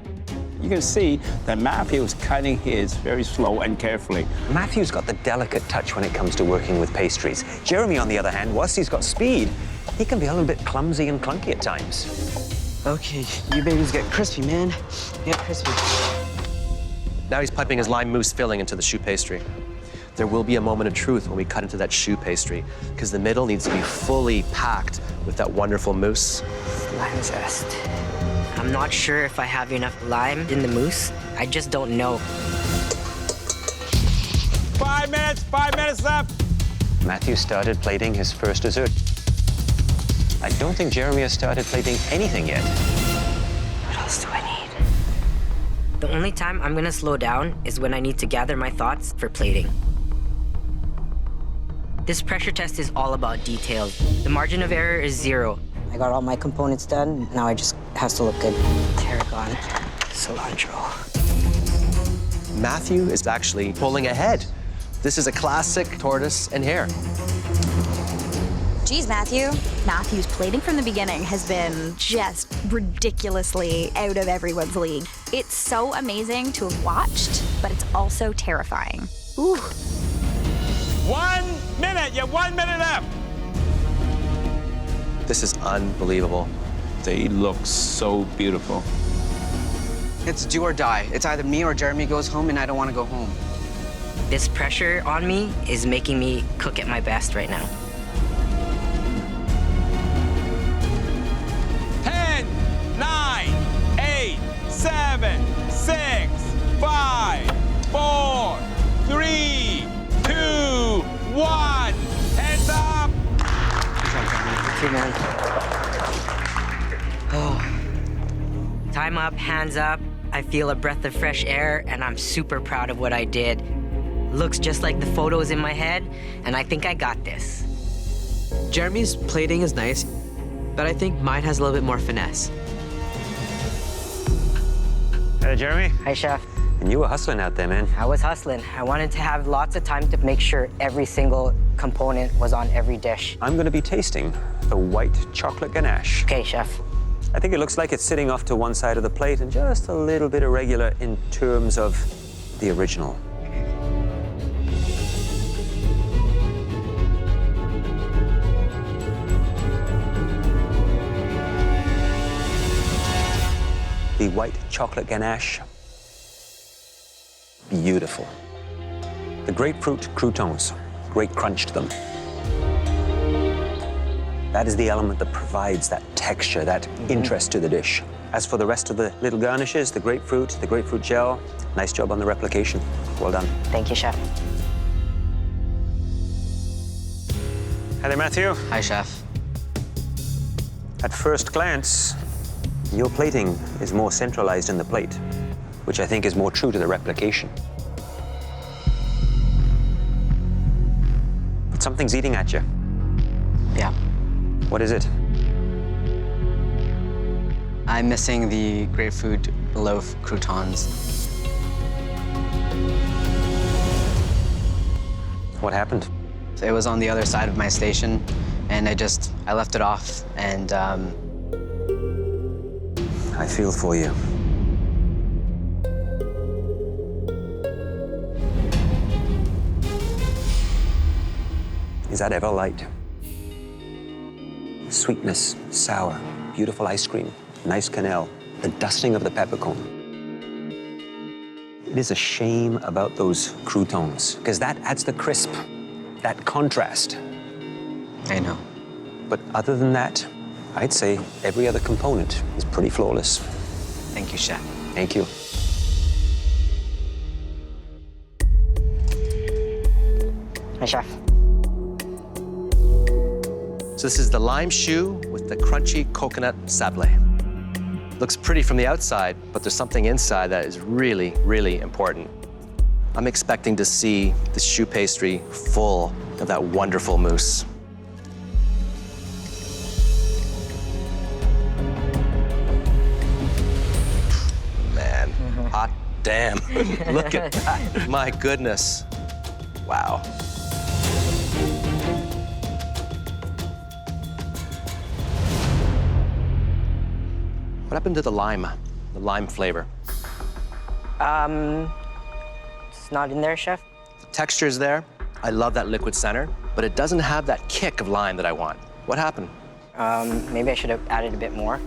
You can see that Matthew is cutting his very slow and carefully. Matthew's got the delicate touch when it comes to working with pastries. Jeremy, on the other hand, whilst he's got speed, he can be a little bit clumsy and clunky at times. Okay, you babies get crispy, man. Get crispy. Now he's piping his lime mousse filling into the choux pastry. There will be a moment of truth when we cut into that choux pastry, because the middle needs to be fully packed with that wonderful mousse. Lime zest. I'm not sure if I have enough lime in the mousse. I just don't know. 5 minutes left. Matthew started plating his first dessert. I don't think Jeremy has started plating anything yet. What else do I need? The only time I'm gonna slow down is when I need to gather my thoughts for plating. This pressure test is all about details. The margin of error is 0. I got all my components done. Now it just has to look good. Tarragon, cilantro. Matthew is actually pulling ahead. This is a classic tortoise and hare. Geez, Matthew. Matthew's plating from the beginning has been just ridiculously out of everyone's league. It's so amazing to have watched, but it's also terrifying. Ooh. 1 minute, you have 1 minute left. This is unbelievable. They look so beautiful. It's do or die. It's either me or Jeremy goes home and I don't want to go home. This pressure on me is making me cook at my best right now. 10, 9, 8, 7, 6, 5, 4, 3, 2, 1. Hands up! Too, man. Oh. Time up, hands up. I feel a breath of fresh air, and I'm super proud of what I did. Looks just like the photos in my head, and I think I got this. Jeremy's plating is nice, but I think mine has a little bit more finesse. Hey, Jeremy. Hi, Chef. And you were hustling out there, man. I was hustling. I wanted to have lots of time to make sure every single component was on every dish. I'm going to be tasting the white chocolate ganache. Okay, Chef. I think it looks like it's sitting off to one side of the plate and just a little bit irregular in terms of the original. The white chocolate ganache. Beautiful. The grapefruit croutons, great crunch to them. That is the element that provides that texture, that interest to the dish. As for the rest of the little garnishes, the grapefruit gel, nice job on the replication. Well done. Thank you, Chef. Hi there, Matthew. Hi, Chef. At first glance, your plating is more centralized in the plate, which I think is more true to the replication. But something's eating at you. Yeah. What is it? I'm missing the grapefruit loaf croutons. What happened? It was on the other side of my station, and I left it off, and I feel for you. Is that ever light? Sweetness, sour, beautiful ice cream, nice quenelle, the dusting of the peppercorn. It is a shame about those croutons, because that adds the crisp, that contrast. I know. But other than that, I'd say every other component is pretty flawless. Thank you, chef. Thank you. Hi, chef. So this is the lime choux with the crunchy coconut sablé. Looks pretty from the outside, but there's something inside that is really, really important. I'm expecting to see the choux pastry full of that wonderful mousse. Man, hot damn. Look at that. My goodness. Wow. What happened to the lime flavor? It's not in there, chef. The texture's there. I love that liquid center, but it doesn't have that kick of lime that I want. What happened? Maybe I should have added a bit more.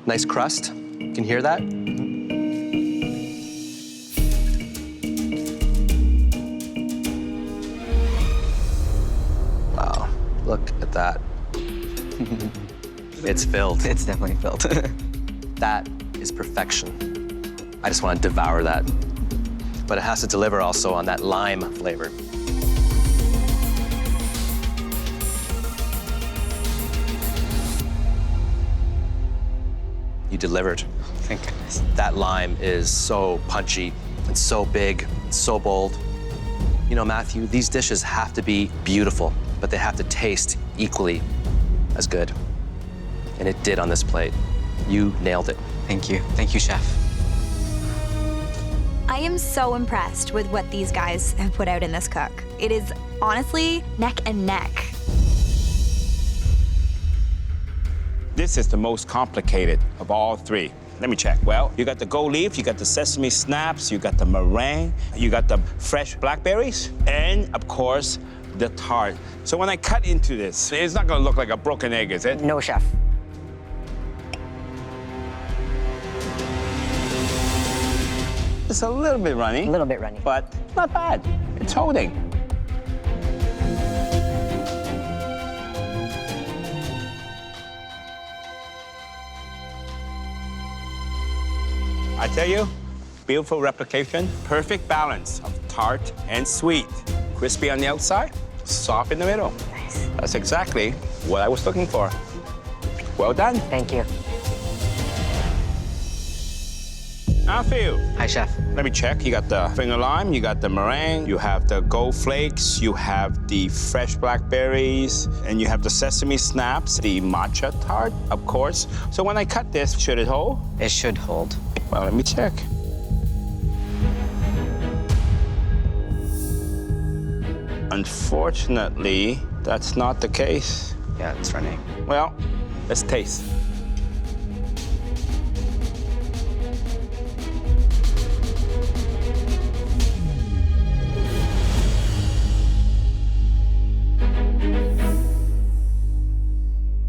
Nice crust. You can hear that? Wow, look at that. It's filled. It's definitely filled. That is perfection. I just want to devour that. But it has to deliver also on that lime flavor. You delivered. Thank goodness. That lime is so punchy and so big, and so bold. You know, Matthew, these dishes have to be beautiful, but they have to taste equally as good. And it did on this plate. You nailed it. Thank you. Thank you, chef. I am so impressed with what these guys have put out in this cook. It is honestly neck and neck. This is the most complicated of all three. Let me check. Well, you got the gold leaf, you got the sesame snaps, you got the meringue, you got the fresh blackberries, and of course, the tart. So when I cut into this, it's not gonna look like a broken egg, is it? No, chef. It's a little bit runny. A little bit runny. But not bad. It's holding. I tell you, beautiful replication, perfect balance of tart and sweet. Crispy on the outside, soft in the middle. Nice. That's exactly what I was looking for. Well done. Thank you. Matthew. Hi, chef. Let me check. You got the finger lime, you got the meringue, you have the gold flakes, you have the fresh blackberries, and you have the sesame snaps, the matcha tart, of course. So when I cut this, should it hold? It should hold. Well, let me check. Unfortunately, that's not the case. Yeah, it's running. Well, let's taste.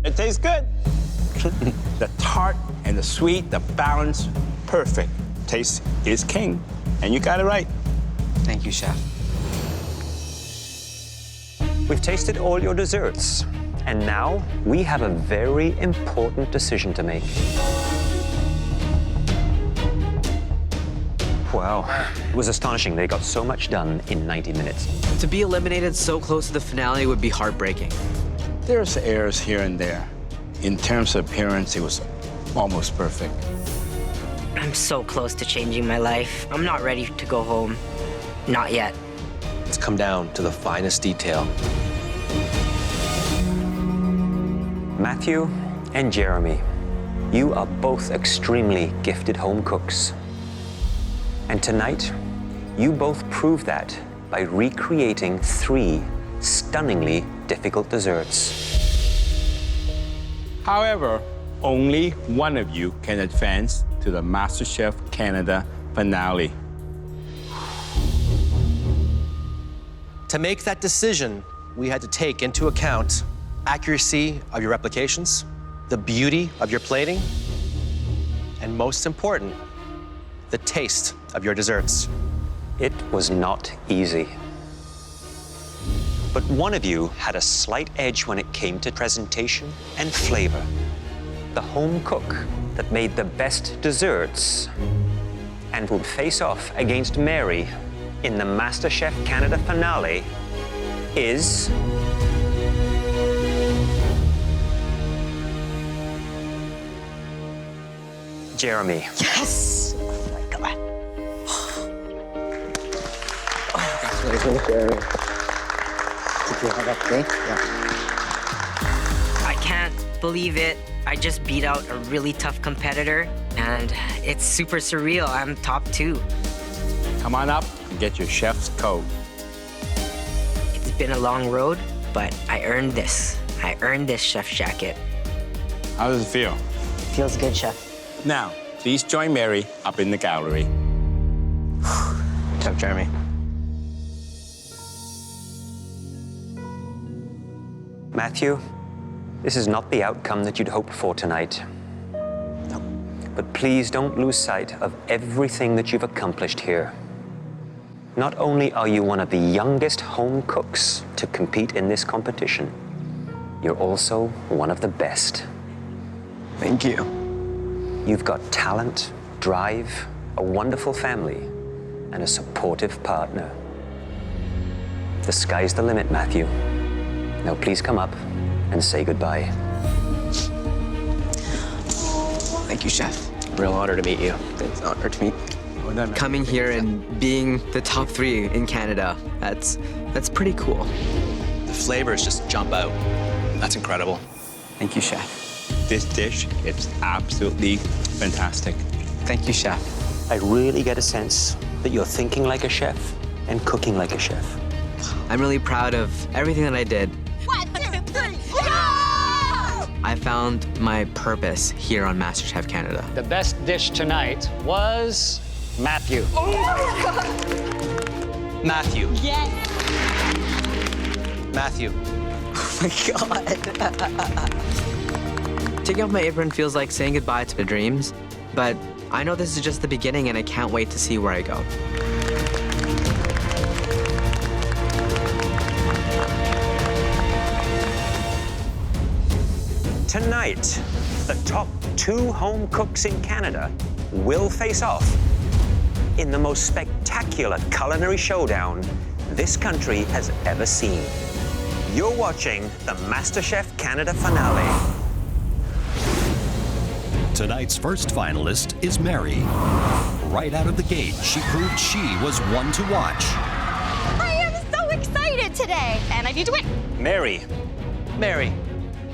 It tastes good. The tart and the sweet, the balance, perfect. Taste is king, and you got it right. Thank you, chef. We've tasted all your desserts, and now we have a very important decision to make. Wow, it was astonishing. They got so much done in 90 minutes. To be eliminated so close to the finale would be heartbreaking. There's errors here and there. In terms of appearance, it was almost perfect. I'm so close to changing my life. I'm not ready to go home. Not yet. It's come down to the finest detail. Matthew and Jeremy, you are both extremely gifted home cooks. And tonight, you both proved that by recreating 3 stunningly difficult desserts. However, only one of you can advance to the MasterChef Canada finale. To make that decision, we had to take into account accuracy of your replications, the beauty of your plating, and most important, the taste of your desserts. It was not easy. But one of you had a slight edge when it came to presentation and flavor. The home cook that made the best desserts and would face off against Mary in the MasterChef Canada finale is... Jeremy. Yes! Oh my God. Congratulations, Jeremy. Keep your head up, okay? Yeah. I can't believe it. I just beat out a really tough competitor, and it's super surreal. I'm top 2. Come on up and get your chef's coat. It's been a long road, but I earned this. I earned this chef's jacket. How does it feel? Feels good, chef. Now, please join Mary up in the gallery. Good job, Jeremy. Matthew, this is not the outcome that you'd hoped for tonight. No. But please don't lose sight of everything that you've accomplished here. Not only are you one of the youngest home cooks to compete in this competition, you're also one of the best. Thank you. You've got talent, drive, a wonderful family, and a supportive partner. The sky's the limit, Matthew. Now please come up and say goodbye. Thank you, chef. Real honor to meet you. It's an honor to meet. Coming here and being the top 3 in Canada, that's pretty cool. The flavors just jump out. That's incredible. Thank you, chef. This dish, it's absolutely fantastic. Thank you, chef. I really get a sense that you're thinking like a chef and cooking like a chef. I'm really proud of everything that I did. 1, 2, 3, go! I found my purpose here on MasterChef Canada. The best dish tonight was Matthew. Oh my God! Matthew. Yes! Matthew. Oh my God. Taking off my apron feels like saying goodbye to the dreams, but I know this is just the beginning and I can't wait to see where I go. Tonight, the top 2 home cooks in Canada will face off in the most spectacular culinary showdown this country has ever seen. You're watching the MasterChef Canada finale. Tonight's first finalist is Mary. Right out of the gate, she proved she was one to watch. I am so excited today, and I need to win. Mary. Mary.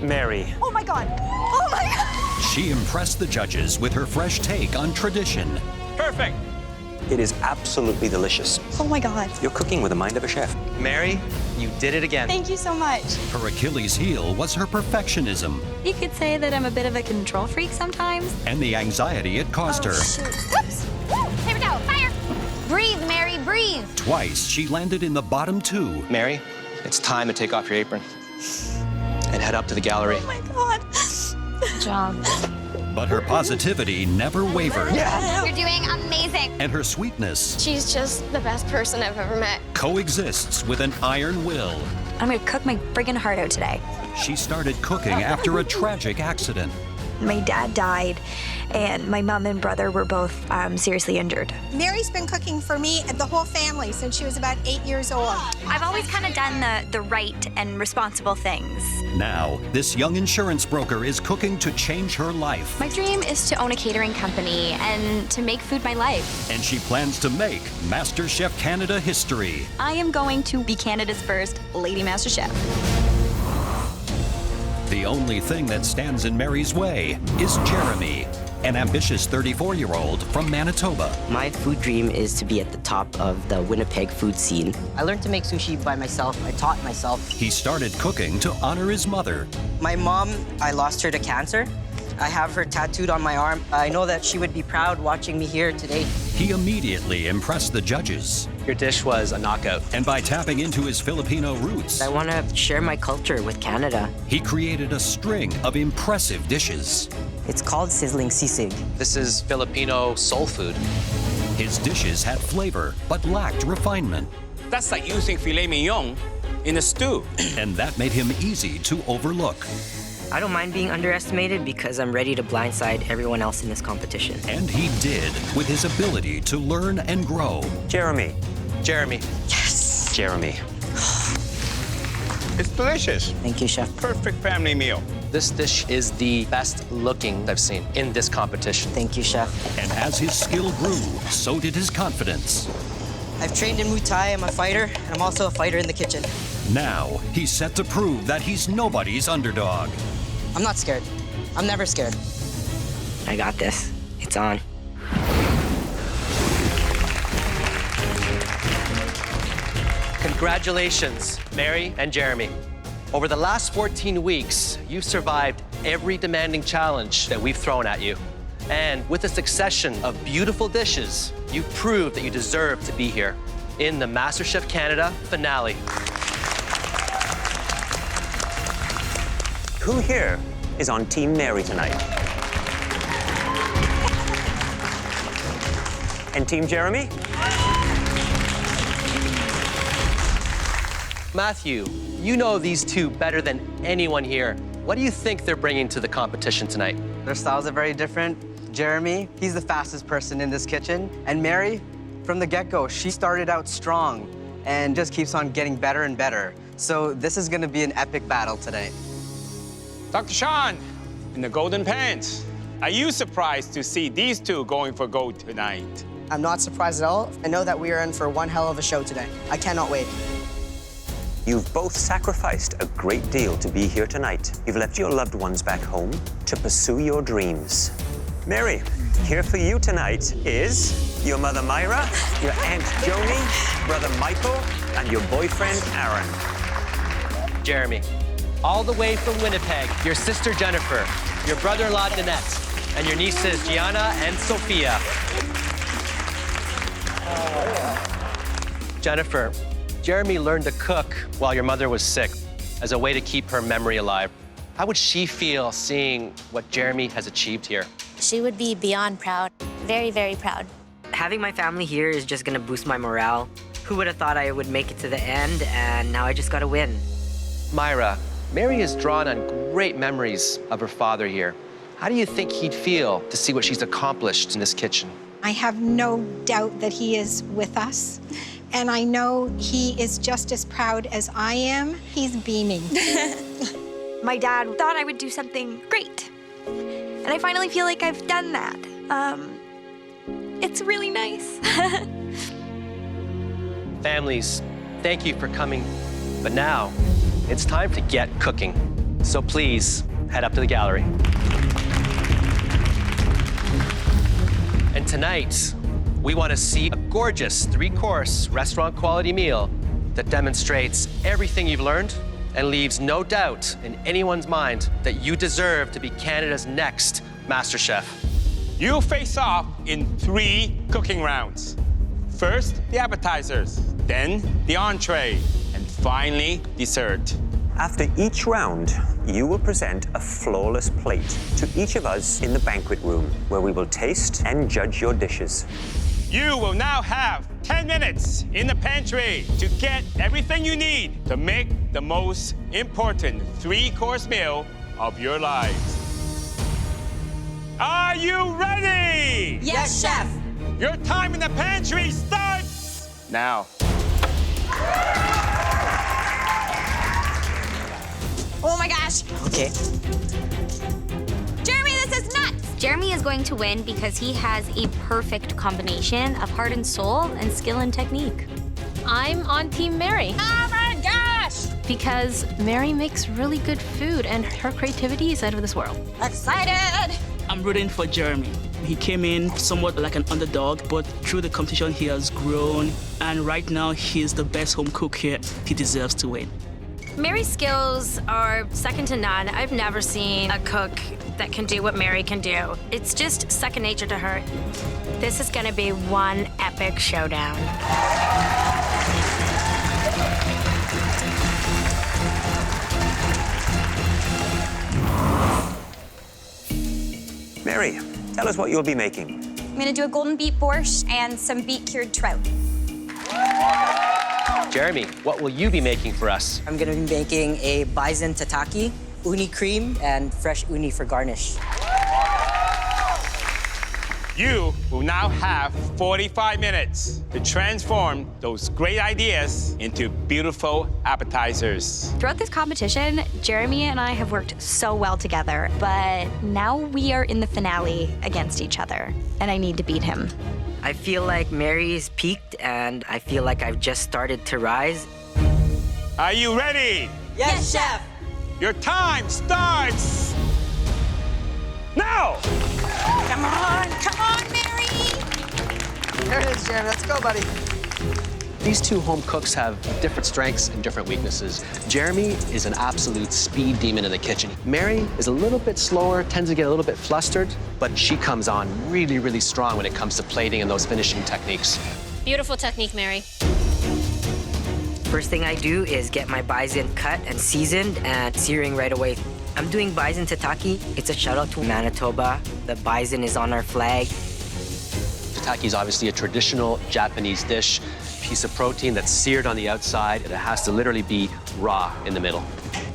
Mary. Oh my God. Oh my God. She impressed the judges with her fresh take on tradition. Perfect. It is absolutely delicious. Oh my God. You're cooking with the mind of a chef. Mary, you did it again. Thank you so much. Her Achilles heel was her perfectionism You could say that I'm a bit of a control freak sometimes. and the anxiety it caused her. Shoot. Oops. Woo. Here we go. Fire. Breathe, Mary, breathe. Twice, she landed in the bottom 2. Mary, it's time to take off your apron and head up to the gallery. Oh my God. Good job. But her positivity never wavered. You're doing amazing. And her sweetness She's just the best person I've ever met. coexists with an iron will. I'm gonna cook my friggin' heart out today. She started cooking after a tragic accident. My dad died, and my mom and brother were both seriously injured. Mary's been cooking for me and the whole family since she was about 8 years old. I've always kind of done the right and responsible things. Now, this young insurance broker is cooking to change her life. My dream is to own a catering company and to make food my life. And she plans to make MasterChef Canada history. I am going to be Canada's first Lady Master Chef. The only thing that stands in Mary's way is Jeremy, an ambitious 34-year-old from Manitoba. My food dream is to be at the top of the Winnipeg food scene. I learned to make sushi by myself. I taught myself. He started cooking to honor his mother. My mom, I lost her to cancer. I have her tattooed on my arm. I know that she would be proud watching me here today. He immediately impressed the judges. Your dish was a knockout. And by tapping into his Filipino roots, I want to share my culture with Canada. he created a string of impressive dishes. It's called sizzling sisig. This is Filipino soul food. His dishes had flavor, but lacked refinement. That's like using filet mignon in a stew. And that made him easy to overlook. I don't mind being underestimated because I'm ready to blindside everyone else in this competition. And he did, with his ability to learn and grow. Jeremy. Jeremy. Yes. Jeremy. It's delicious. Thank you, Chef. Perfect family meal. This dish is the best looking I've seen in this competition. Thank you, Chef. And as his skill grew, so did his confidence. I've trained in Muay Thai. I'm a fighter, and I'm also a fighter in the kitchen. Now, he's set to prove that he's nobody's underdog. I'm not scared. I'm never scared. I got this. It's on. Congratulations, Mary and Jeremy. Over the last 14 weeks, you've survived every demanding challenge that we've thrown at you. And with a succession of beautiful dishes, you've proved that you deserve to be here in the MasterChef Canada finale. Who here is on Team Mary tonight? And Team Jeremy? Matthew, you know these two better than anyone here. What do you think they're bringing to the competition tonight? Their styles are very different. Jeremy, he's the fastest person in this kitchen. And Mary, from the get-go, she started out strong and just keeps on getting better and better. So this is gonna be an epic battle today. Dr. Sean, in the golden pants, are you surprised to see these two going for gold tonight? I'm not surprised at all. I know that we are in for one hell of a show today. I cannot wait. You've both sacrificed a great deal to be here tonight. You've left your loved ones back home to pursue your dreams. Mary, here for you tonight is your mother Myra, your Aunt Joni, brother Michael, and your boyfriend Aaron. Jeremy, all the way from Winnipeg, your sister Jennifer, your brother-in-law Nanette, and your nieces Gianna and Sophia. Jennifer, Jeremy learned to cook while your mother was sick as a way to keep her memory alive. How would she feel seeing what Jeremy has achieved here? She would be beyond proud. Very, very proud. Having my family here is just gonna boost my morale. Who would have thought I would make it to the end, and now I just gotta win. Myra, Mary has drawn on great memories of her father here. How do you think he'd feel to see what she's accomplished in this kitchen? I have no doubt that he is with us. And I know he is just as proud as I am. He's beaming. My dad thought I would do something great. And I finally feel like I've done that. It's really nice. Families, thank you for coming. But now, it's time to get cooking. So please, head up to the gallery. And tonight, we want to see a gorgeous 3-course restaurant quality meal that demonstrates everything you've learned and leaves no doubt in anyone's mind that you deserve to be Canada's next MasterChef. You face off in 3 cooking rounds. First, the appetizers, then the entree, and finally, dessert. After each round, you will present a flawless plate to each of us in the banquet room, where we will taste and judge your dishes. You will now have 10 minutes in the pantry to get everything you need to make the most important 3-course meal of your lives. Are you ready? Yes, Chef. Your time in the pantry starts now. Oh my gosh. Okay. Jeremy, this is nuts. Jeremy is going to win because he has a perfect combination of heart and soul and skill and technique. I'm on Team Mary. Oh my gosh. Because Mary makes really good food and her creativity is out of this world. Excited. I'm rooting for Jeremy. He came in somewhat like an underdog, but through the competition he has grown, and right now he's the best home cook here. He deserves to win. Mary's skills are second to none. I've never seen a cook that can do what Mary can do. It's just second nature to her. This is gonna be one epic showdown. Mary, tell us what you'll be making. gonna do a golden beet borscht and some beet cured trout. Jeremy, what will you be making for us? I'm gonna be making a bison tataki, uni cream, and fresh uni for garnish. You will now have 45 minutes to transform those great ideas into beautiful appetizers. Throughout this competition, Jeremy and I have worked so well together, but now we are in the finale against each other, and I need to beat him. I feel like Mary's peaked, and I feel like I've just started to rise. Are you ready? Yes, Chef! Your time starts now! Come on, Mary! There it is, Jeremy. Let's go, buddy. These two home cooks have different strengths and different weaknesses. Jeremy is an absolute speed demon in the kitchen. Mary is a little bit slower, tends to get a little bit flustered, but she comes on really, really strong when it comes to plating and those finishing techniques. Beautiful technique, Mary. First thing I do is get my bison cut and seasoned and searing right away. I'm doing bison tataki. It's a shout out to Manitoba. The bison is on our flag. Tataki is obviously a traditional Japanese dish, piece of protein that's seared on the outside, and it has to literally be raw in the middle.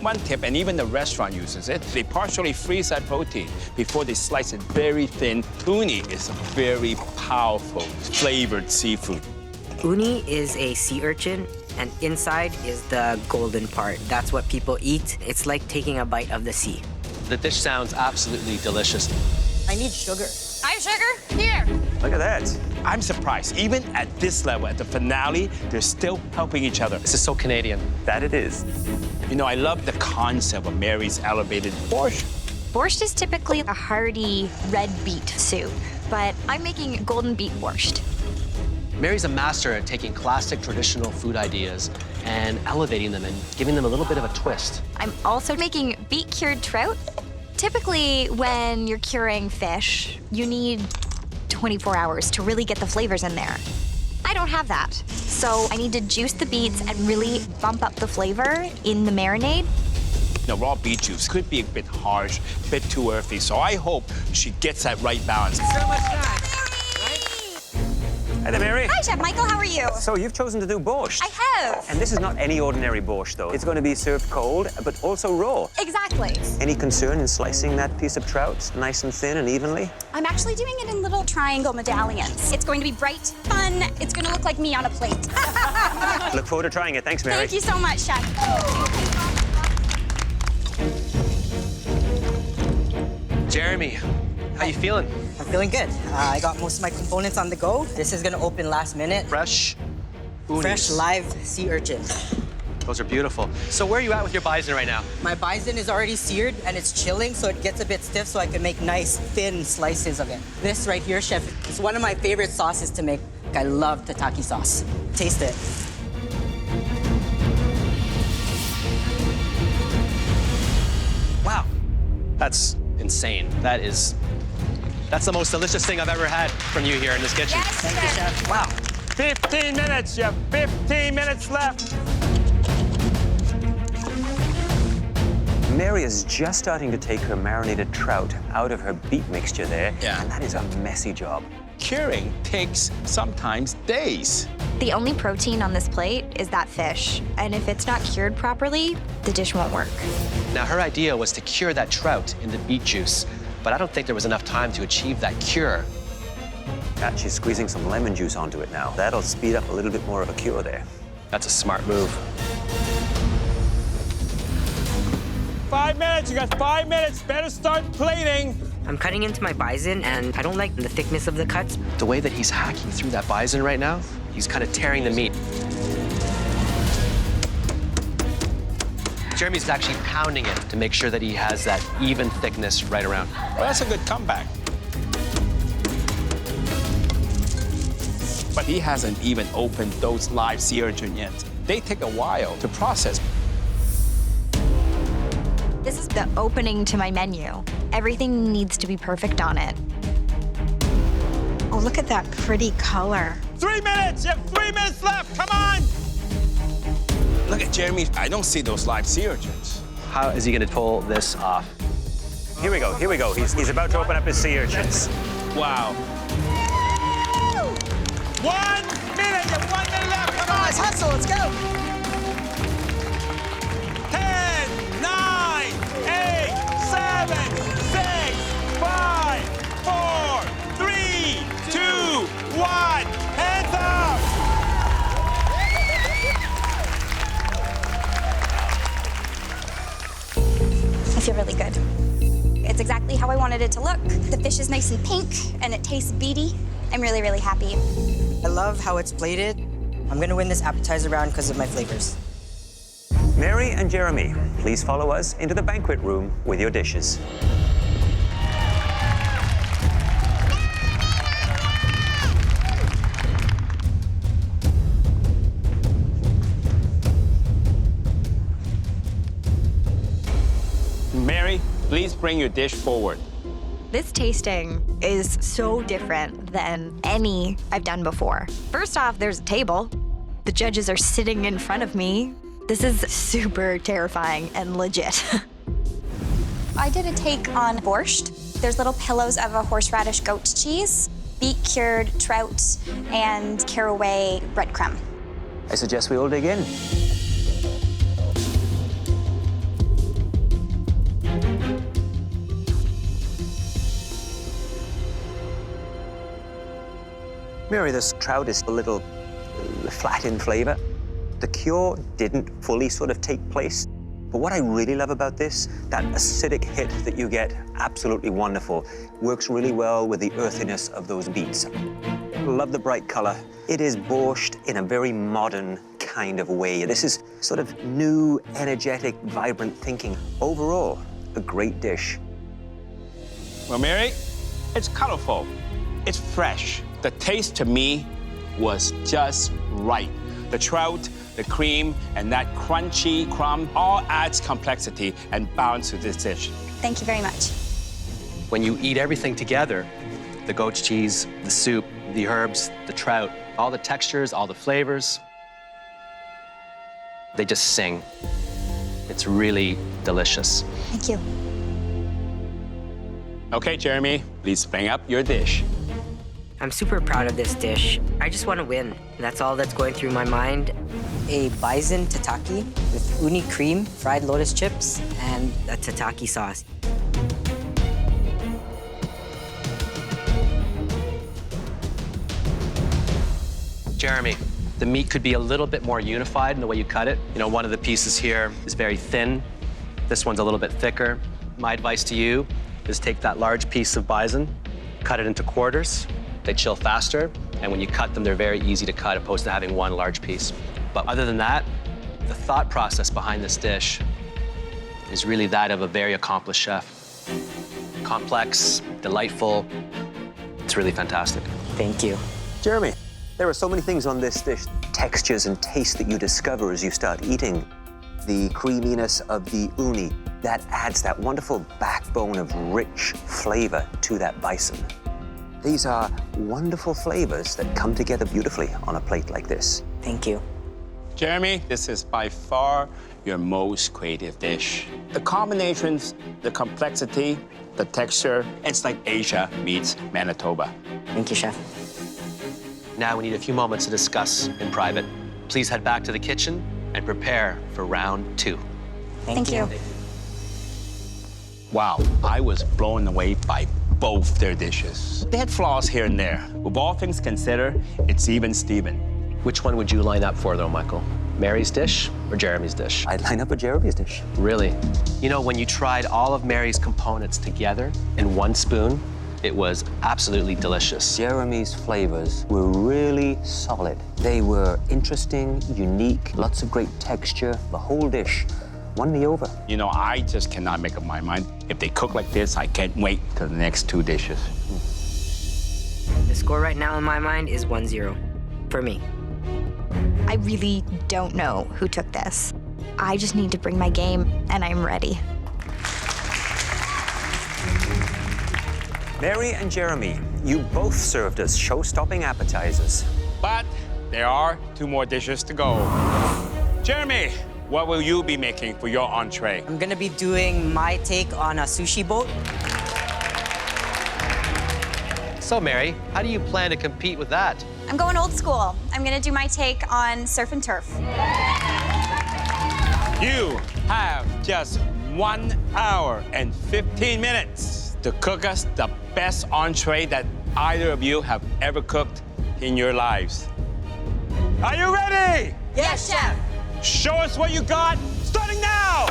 One tip, and even the restaurant uses it, they partially freeze that protein before they slice it very thin. Uni is a very powerful, flavored seafood. Uni is a sea urchin, and inside is the golden part. That's what people eat. It's like taking a bite of the sea. The dish sounds absolutely delicious. I need sugar. I have sugar. Here. Look at that. I'm surprised. Even at this level, at the finale, they're still helping each other. This is so Canadian. That it is. You know, I love the concept of Mary's elevated borscht. Borscht is typically a hearty red beet soup, but I'm making golden beet borscht. Mary's a master at taking classic traditional food ideas and elevating them and giving them a little bit of a twist. I'm also making beet cured trout. Typically, when you're curing fish, you need 24 hours to really get the flavors in there. I don't have that. So I need to juice the beets and really bump up the flavor in the marinade. The raw beet juice could be a bit harsh, a bit too earthy, so I hope she gets that right balance. So much time. Hi there, Mary. Hi, Chef Michael. How are you? So you've chosen to do borscht. I have. And this is not any ordinary borscht, though. It's going to be served cold, but also raw. Exactly. Any concern in slicing that piece of trout nice and thin and evenly? I'm actually doing it in little triangle medallions. It's going to be bright, fun. It's going to look like me on a plate. Look forward to trying it. Thanks, Mary. Thank you so much, Chef. Jeremy, how you feeling? I'm feeling good. I got most of my components on the go. This is gonna open last minute. Fresh unis. Fresh live sea urchin. Those are beautiful. So where are you at with your bison right now? My bison is already seared and it's chilling, so it gets a bit stiff, so I can make nice thin slices of it. This right here, Chef, is one of my favorite sauces to make. I love tataki sauce. Taste it. Wow, that's insane. That's the most delicious thing I've ever had from you here in this kitchen. Yes, Thank you, Chef. Wow. 15 minutes, you have 15 minutes left. Mary is just starting to take her marinated trout out of her beet mixture there. Yeah. And that is a messy job. Curing takes sometimes days. The only protein on this plate is that fish. And if it's not cured properly, the dish won't work. Now, her idea was to cure that trout in the beet juice, but I don't think there was enough time to achieve that cure. Yeah, she's squeezing some lemon juice onto it now. That'll speed up a little bit more of a cure there. That's a smart move. 5 minutes, you got 5 minutes. Better start plating. I'm cutting into my bison, and I don't like the thickness of the cuts. The way that he's hacking through that bison right now, he's kind of tearing the meat. Jeremy's actually pounding it to make sure that he has that even thickness right around. Well, that's a good comeback. But he hasn't even opened those live sea urchin yet. They take a while to process. This is the opening to my menu. Everything needs to be perfect on it. Oh, look at that pretty color. 3 minutes, you have 3 minutes left, come on! Look at Jeremy, I don't see those live sea urchins. How is he gonna pull this off? Here we go, here we go. He's about to open up his sea urchins. Wow. it to look. The fish is nice and pink, and it tastes beady. I'm really, really happy. I love how it's plated. I'm gonna win this appetizer round because of my flavors. Mary and Jeremy, please follow us into the banquet room with your dishes. Mary, please bring your dish forward. This tasting is so different than any I've done before. First off, there's a table. The judges are sitting in front of me. This is super terrifying and legit. I did a take on borscht. There's little pillows of a horseradish goat cheese, beet cured trout, and caraway breadcrumb. I suggest we all dig in. Mary, this trout is a little flat in flavor. The cure didn't fully sort of take place. But what I really love about this, that acidic hit that you get, absolutely wonderful. Works really well with the earthiness of those beets. Love the bright color. It is borscht in a very modern kind of way. This is sort of new, energetic, vibrant thinking. Overall, a great dish. Well, Mary, it's colorful. It's fresh. The taste to me was just right. The trout, the cream, and that crunchy crumb all adds complexity and balance to this dish. Thank you very much. When you eat everything together, the goat's cheese, the soup, the herbs, the trout, all the textures, all the flavors, they just sing. It's really delicious. Thank you. Okay, Jeremy, please bring up your dish. I'm super proud of this dish. I just want to win. That's all that's going through my mind. A bison tataki with uni cream, fried lotus chips, and a tataki sauce. Jeremy, the meat could be a little bit more unified in the way you cut it. You know, one of the pieces here is very thin. This one's a little bit thicker. My advice to you is take that large piece of bison, cut it into quarters. They chill faster, and when you cut them, they're very easy to cut opposed to having one large piece. But other than that, the thought process behind this dish is really that of a very accomplished chef. Complex, delightful. It's really fantastic. Thank you. Jeremy, there are so many things on this dish. Textures and taste that you discover as you start eating. The creaminess of the uni, that adds that wonderful backbone of rich flavor to that bison. These are wonderful flavors that come together beautifully on a plate like this. Thank you. Jeremy, this is by far your most creative dish. The combinations, the complexity, the texture, it's like Asia meets Manitoba. Thank you, Chef. Now we need a few moments to discuss in private. Please head back to the kitchen and prepare for round 2. Thank you. Wow, I was blown away by both their dishes. They had flaws here and there. With all things considered, it's even Steven. Which one would you line up for, though, Michael? Mary's dish or Jeremy's dish? I'd line up with Jeremy's dish. Really? You know, when you tried all of Mary's components together in one spoon, it was absolutely delicious. Jeremy's flavors were really solid. They were interesting, unique, lots of great texture. The whole dish won me over. You know, I just cannot make up my mind. If they cook like this, I can't wait till the next 2 dishes. The score right now in my mind is 1-0 for me. I really don't know who took this. I just need to bring my game, and I'm ready. Mary and Jeremy, you both served as show-stopping appetizers. But there are 2 more dishes to go. Jeremy, what will you be making for your entree? I'm gonna be doing my take on a sushi boat. So, Mary, how do you plan to compete with that? I'm going old school. I'm gonna do my take on surf and turf. You have just 1 hour and 15 minutes to cook us the best entree that either of you have ever cooked in your lives. Are you ready? Yes, Chef. Show us what you got, starting now!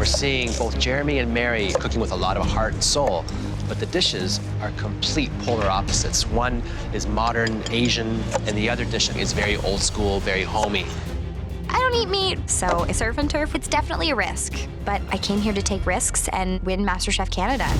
we're seeing both Jeremy and Mary cooking with a lot of heart and soul, but the dishes are complete polar opposites. One is modern Asian, and the other dish is very old school, very homey. I don't eat meat, so surf and turf, it's definitely a risk. But I came here to take risks and win MasterChef Canada.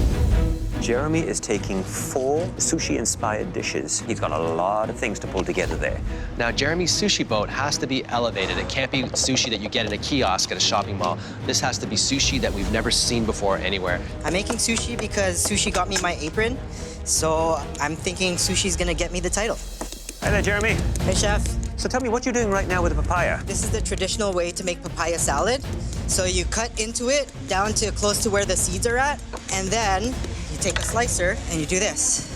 Jeremy is taking 4 sushi-inspired dishes. He's got a lot of things to pull together there. Now, Jeremy's sushi boat has to be elevated. It can't be sushi that you get in a kiosk at a shopping mall. This has to be sushi that we've never seen before anywhere. I'm making sushi because sushi got me my apron, so I'm thinking sushi's gonna get me the title. Hi there, Jeremy. Hey, chef. So tell me what you're doing right now with the papaya. This is the traditional way to make papaya salad. So you cut into it down to close to where the seeds are at, and then you take a slicer and you do this.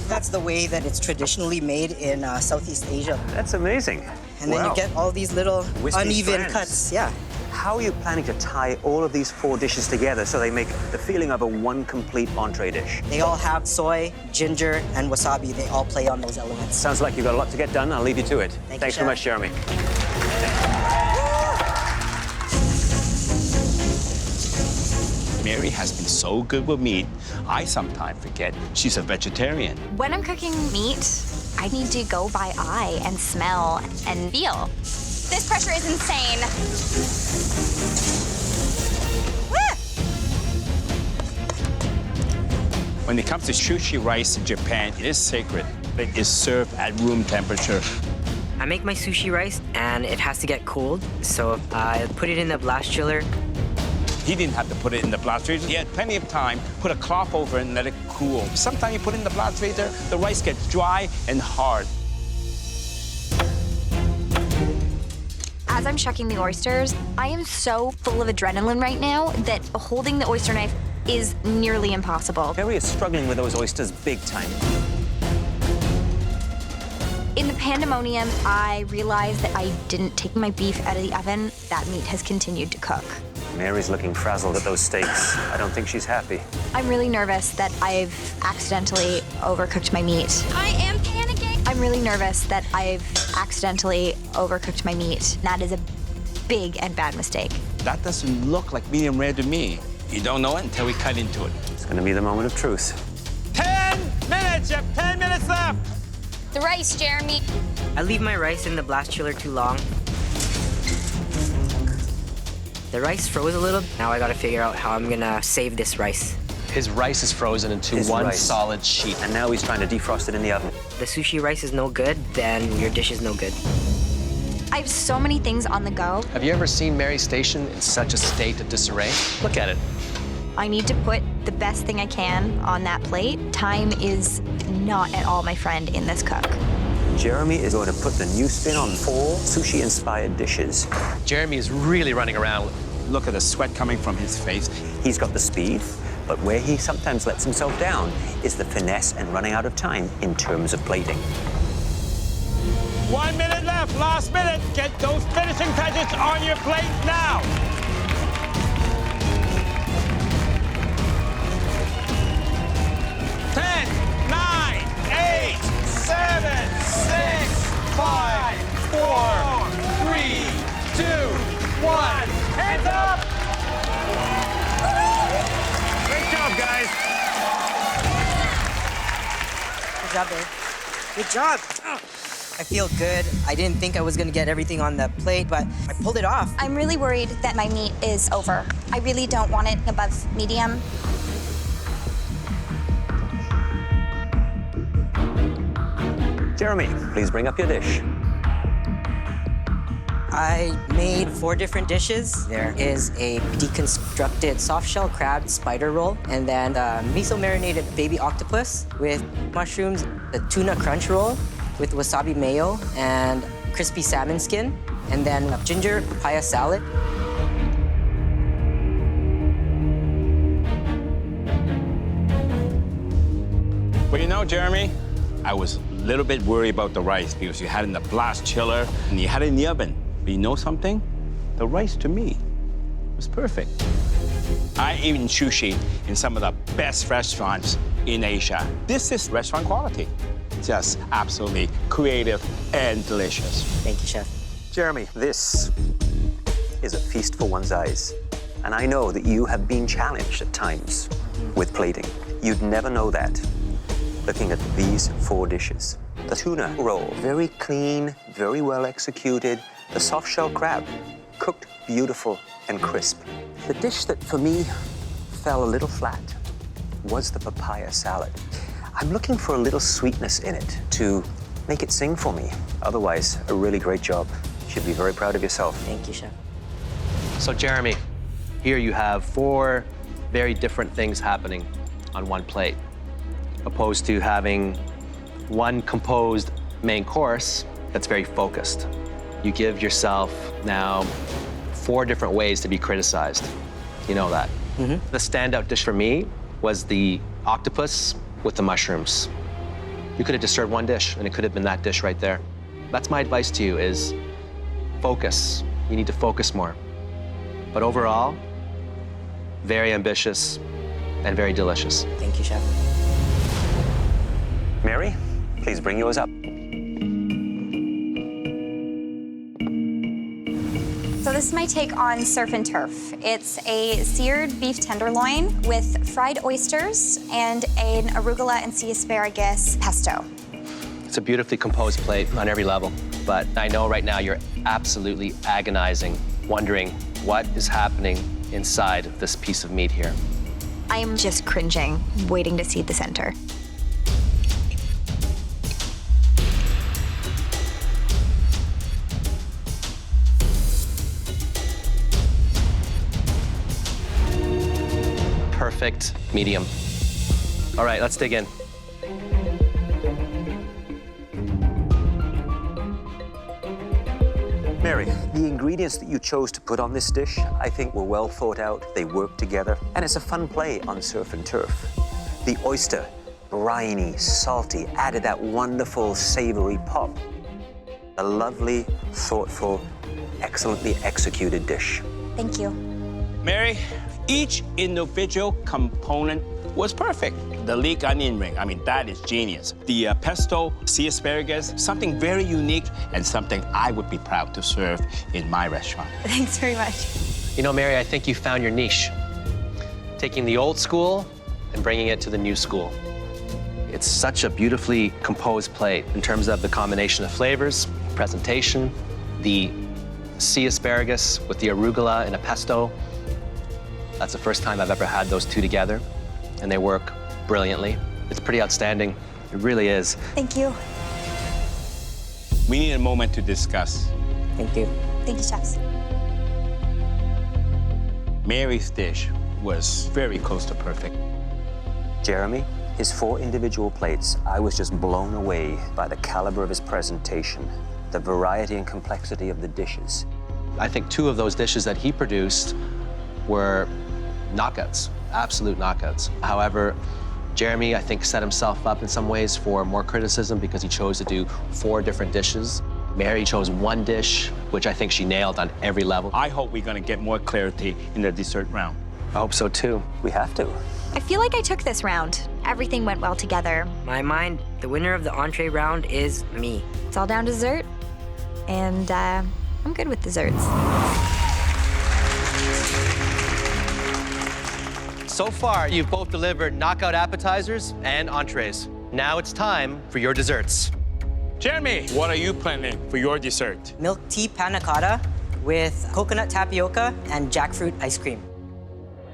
That's the way that it's traditionally made in Southeast Asia. That's amazing. And then you get all these little Wispy uneven strands. cuts. Yeah. How are you planning to tie all of these 4 dishes together so they make the feeling of a one complete entree dish? They all have soy, ginger, and wasabi. They all play on those elements. Sounds like you've got a lot to get done. I'll leave you to it. Thanks so much, Jeremy. Mary has been so good with meat, I sometimes forget she's a vegetarian. When I'm cooking meat, I need to go by eye and smell and feel. This pressure is insane. When it comes to sushi rice in Japan, it is sacred. It is served at room temperature. I make my sushi rice, and it has to get cold, so I put it in the blast chiller. He didn't have to put it in the blast freezer. He had plenty of time. Put a cloth over it and let it cool. Sometimes you put it in the blast freezer, the rice gets dry and hard. As I'm shucking the oysters, I am so full of adrenaline right now that holding the oyster knife is nearly impossible. Mary is struggling with those oysters big time. In the pandemonium, I realized that I didn't take my beef out of the oven. That meat has continued to cook. Mary's looking frazzled at those steaks. I don't think she's happy. I'm really nervous that I've accidentally overcooked my meat. I am panicking. I'm really nervous that I've accidentally overcooked my meat. That is a big and bad mistake. That doesn't look like medium rare to me. You don't know it until we cut into it. It's gonna be the moment of truth. 10 minutes, you have 10 minutes left. The rice, Jeremy. I leave my rice in the blast chiller too long. The rice froze a little. Now I gotta figure out how I'm gonna save this rice. His rice is frozen into one solid sheet. And now he's trying to defrost it in the oven. The sushi rice is no good, then your dish is no good. I have so many things on the go. Have you ever seen Mary's station in such a state of disarray? Look at it. I need to put the best thing I can on that plate. Time is not at all my friend in this cook. Jeremy is going to put the new spin on 4 sushi-inspired dishes. Jeremy is really running around. Look at the sweat coming from his face. He's got the speed, but where he sometimes lets himself down is the finesse and running out of time in terms of plating. 1 minute left, last minute. Get those finishing touches on your plate now. Hands up! Great job, guys. Good job, babe. Good job. I feel good. I didn't think I was gonna get everything on the plate, but I pulled it off. I'm really worried that my meat is over. I really don't want it above medium. Jeremy, please bring up your dish. I made 4 different dishes. There is a deconstructed soft-shell crab spider roll, and then a miso-marinated baby octopus with mushrooms, the tuna crunch roll with wasabi mayo and crispy salmon skin, and then a ginger papaya salad. Well, you know, Jeremy, I was a little bit worried about the rice because you had it in the blast chiller and you had it in the oven. But you know something? The rice, to me, was perfect. I eat sushi in some of the best restaurants in Asia. This is restaurant quality. Just absolutely creative and delicious. Thank you, Chef. Jeremy, this is a feast for one's eyes. And I know that you have been challenged at times with plating. You'd never know that looking at these 4 dishes. The tuna roll, very clean, very well executed. The soft shell crab, cooked beautiful and crisp. The dish that for me fell a little flat was the papaya salad. I'm looking for a little sweetness in it to make it sing for me. Otherwise, a really great job. You should be very proud of yourself. Thank you, Chef. So Jeremy, here you have 4 very different things happening on one plate, opposed to having one composed main course that's very focused. You give yourself now 4 different ways to be criticized. You know that. The standout dish for me was the octopus with the mushrooms. You could have just served one dish, and it could have been that dish right there. That's my advice to you is focus. You need to focus more. But overall, very ambitious and very delicious. Thank you, Chef. Mary, please bring yours up. So this is my take on surf and turf. It's a seared beef tenderloin with fried oysters and an arugula and sea asparagus pesto. It's a beautifully composed plate on every level, but I know right now you're absolutely agonizing, wondering what is happening inside of this piece of meat here. I am just cringing, waiting to see the center. Perfect medium. All right, let's dig in. Mary, the ingredients that you chose to put on this dish, I think were well thought out. They work together, and it's a fun play on surf and turf. The oyster, briny, salty, added that wonderful savory pop. A lovely, thoughtful, excellently executed dish. Thank you. Mary, each individual component was perfect. The leek onion ring, I mean, that is genius. The pesto, sea asparagus, something very unique and something I would be proud to serve in my restaurant. Thanks very much. You know, Mary, I think you found your niche. Taking the old school and bringing it to the new school. It's such a beautifully composed plate in terms of the combination of flavors, presentation, the sea asparagus with the arugula and a pesto. That's the first time I've ever had those 2 together, and they work brilliantly. It's pretty outstanding. It really is. Thank you. We need a moment to discuss. Thank you. Thank you, chefs. Mary's dish was very close to perfect. Jeremy, his 4 individual plates, I was just blown away by the caliber of his presentation, the variety and complexity of the dishes. I think 2 of those dishes that he produced were knockouts, absolute knockouts. However, Jeremy, I think, set himself up in some ways for more criticism because he chose to do 4 different dishes. Mary chose 1 dish, which I think she nailed on every level. I hope we're gonna get more clarity in the dessert round. I hope so too. We have to. I feel like I took this round. Everything went well together. My mind, the winner of the entree round is me. It's all down to dessert, and I'm good with desserts. So far, you've both delivered knockout appetizers and entrees. Now it's time for your desserts. Jeremy, what are you planning for your dessert? Milk tea panna cotta with coconut tapioca and jackfruit ice cream.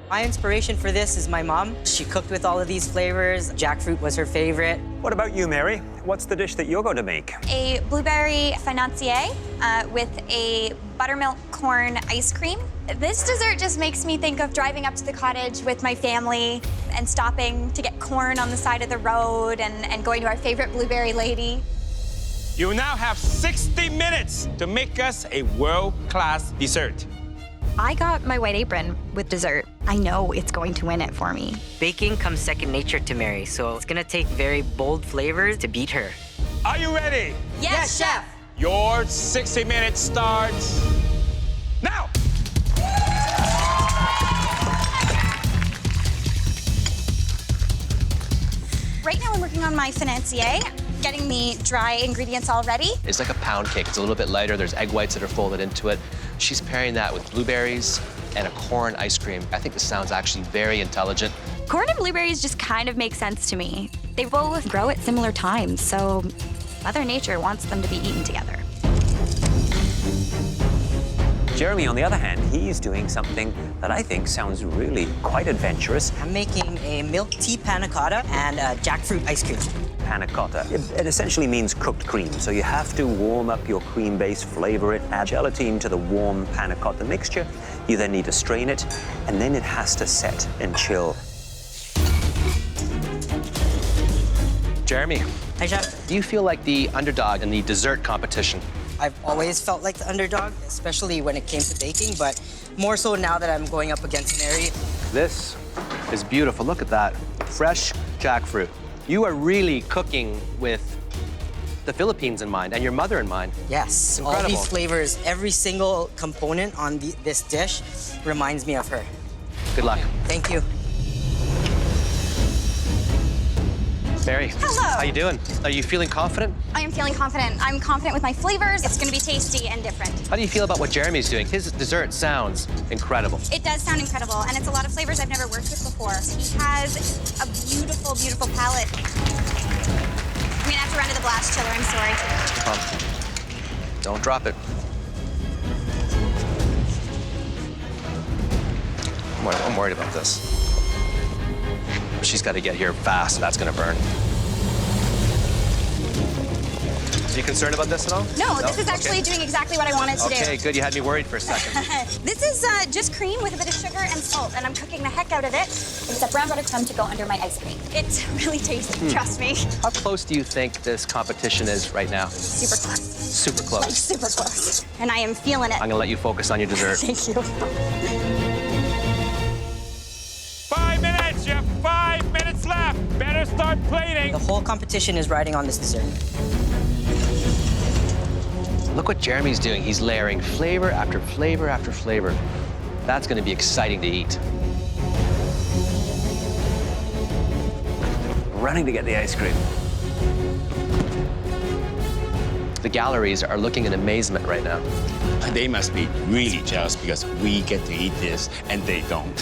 My inspiration for this is my mom. She cooked with all of these flavors. Jackfruit was her favorite. What about you, Mary? What's the dish that you're going to make? A blueberry financier with a buttermilk corn ice cream. This dessert just makes me think of driving up to the cottage with my family and stopping to get corn on the side of the road and going to our favorite blueberry lady. You now have 60 minutes to make us a world-class dessert. I got my white apron with dessert. I know it's going to win it for me. Baking comes second nature to Mary, so it's gonna take very bold flavors to beat her. Are you ready? Yes, chef. Your 60 minutes starts now. Right now I'm working on my financier, getting the dry ingredients all ready. It's like a pound cake. It's a little bit lighter. There's egg whites that are folded into it. She's pairing that with blueberries and a corn ice cream. I think this sounds actually very intelligent. Corn and blueberries just kind of make sense to me. They both grow at similar times, so Mother Nature wants them to be eaten together. Jeremy, on the other hand, he's doing something that I think sounds really quite adventurous. I'm making a milk tea panna cotta and a jackfruit ice cream. Panna cotta. It essentially means cooked cream, so you have to warm up your cream base, flavor it, add gelatin to the warm panna cotta mixture. You then need to strain it, and then it has to set and chill. Jeremy, Hi, Chef. do you feel like the underdog in the dessert competition? I've always felt like the underdog, especially when it came to baking, but more so now that I'm going up against Mary. This is beautiful. Look at that. Fresh jackfruit. You are really cooking with the Philippines in mind and your mother in mind. Yes, Incredible. all these flavors, every single component on this dish reminds me of her. Good luck. Thank you. Mary, Hello. how you doing? Are you feeling confident? I am feeling confident. I'm confident with my flavors. It's gonna be tasty and different. How do you feel about what Jeremy's doing? His dessert sounds incredible. It does sound incredible, and it's a lot of flavors I've never worked with before. He has a beautiful, beautiful palette. I'm gonna have to run to the blast chiller, I'm sorry. No problem. Don't drop it. I'm worried about this. She's got to get here fast. That's going to burn. Are you concerned about this at all? No, this is actually doing exactly what I wanted to do. Okay, good. You had me worried for a second. This is just cream with a bit of sugar and salt, and I'm cooking the heck out of it. It's a brown butter crumb to go under my ice cream. It's really tasty, trust me. How close do you think this competition is right now? Super close. Super close. Like super close. And I am feeling it. I'm going to let you focus on your dessert. Thank you. 5 minutes, you have 5 minutes left. Better start plating. The whole competition is riding on this dessert. Look what Jeremy's doing. He's layering flavor after flavor after flavor. That's going to be exciting to eat. Running to get the ice cream. The galleries are looking in amazement right now. They must be really jealous because we get to eat this and they don't.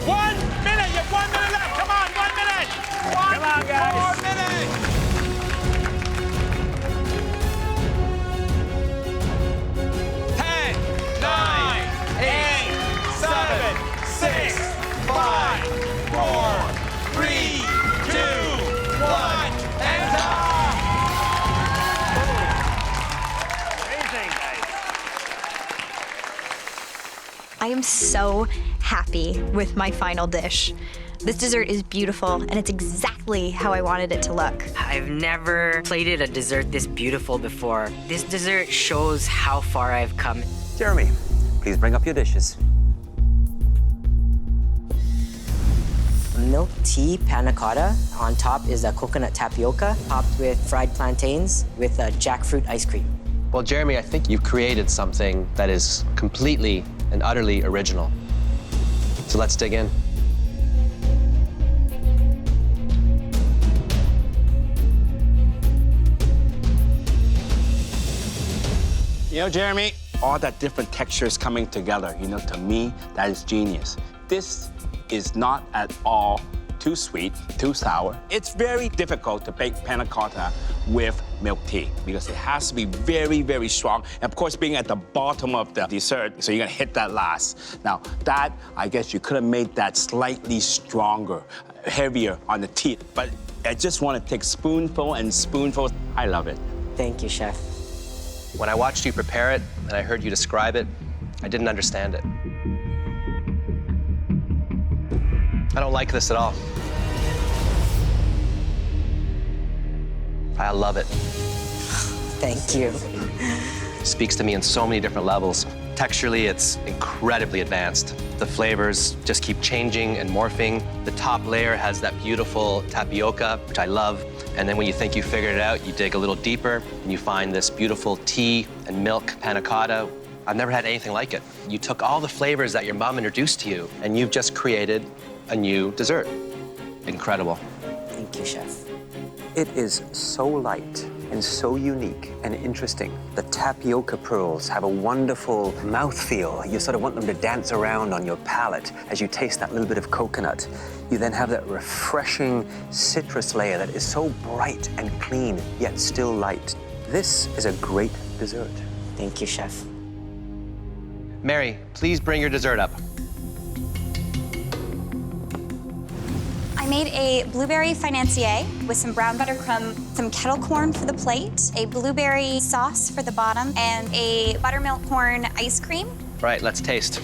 1 minute! You have 1 minute left! Come on, 1 minute! Come on, guys! 4 minutes! I am so happy with my final dish. This dessert is beautiful, and it's exactly how I wanted it to look. I've never plated a dessert this beautiful before. This dessert shows how far I've come. Jeremy, please bring up your dishes. Milk tea panna cotta. On top is a coconut tapioca, topped with fried plantains with a jackfruit ice cream. Well, Jeremy, I think you've created something that is completely and utterly original. So let's dig in. You know, Jeremy, all that different textures coming together, to me, that is genius. This is not at all too sweet, too sour. It's very difficult to bake panna cotta with milk tea because it has to be very, very strong. And of course, being at the bottom of the dessert, so you're gonna hit that last. Now, that, I guess you could have made that slightly stronger, heavier on the teeth. But I just want to take spoonful and spoonful. I love it. Thank you, Chef. When I watched you prepare it and I heard you describe it, I didn't understand it. I don't like this at all. I love it. Thank you. Speaks to me in so many different levels. Texturally, it's incredibly advanced. The flavors just keep changing and morphing. The top layer has that beautiful tapioca, which I love. And then when you think you figured it out, you dig a little deeper and you find this beautiful tea and milk panna cotta. I've never had anything like it. You took all the flavors that your mom introduced to you and you've just created a new dessert. Incredible. Thank you, Chef. It is so light and so unique and interesting. The tapioca pearls have a wonderful mouthfeel. You sort of want them to dance around on your palate as you taste that little bit of coconut. You then have that refreshing citrus layer that is so bright and clean, yet still light. This is a great dessert. Thank you, chef. Mary, please bring your dessert up. I made a blueberry financier with some brown butter crumb, some kettle corn for the plate, a blueberry sauce for the bottom, and a buttermilk corn ice cream. All right, let's taste.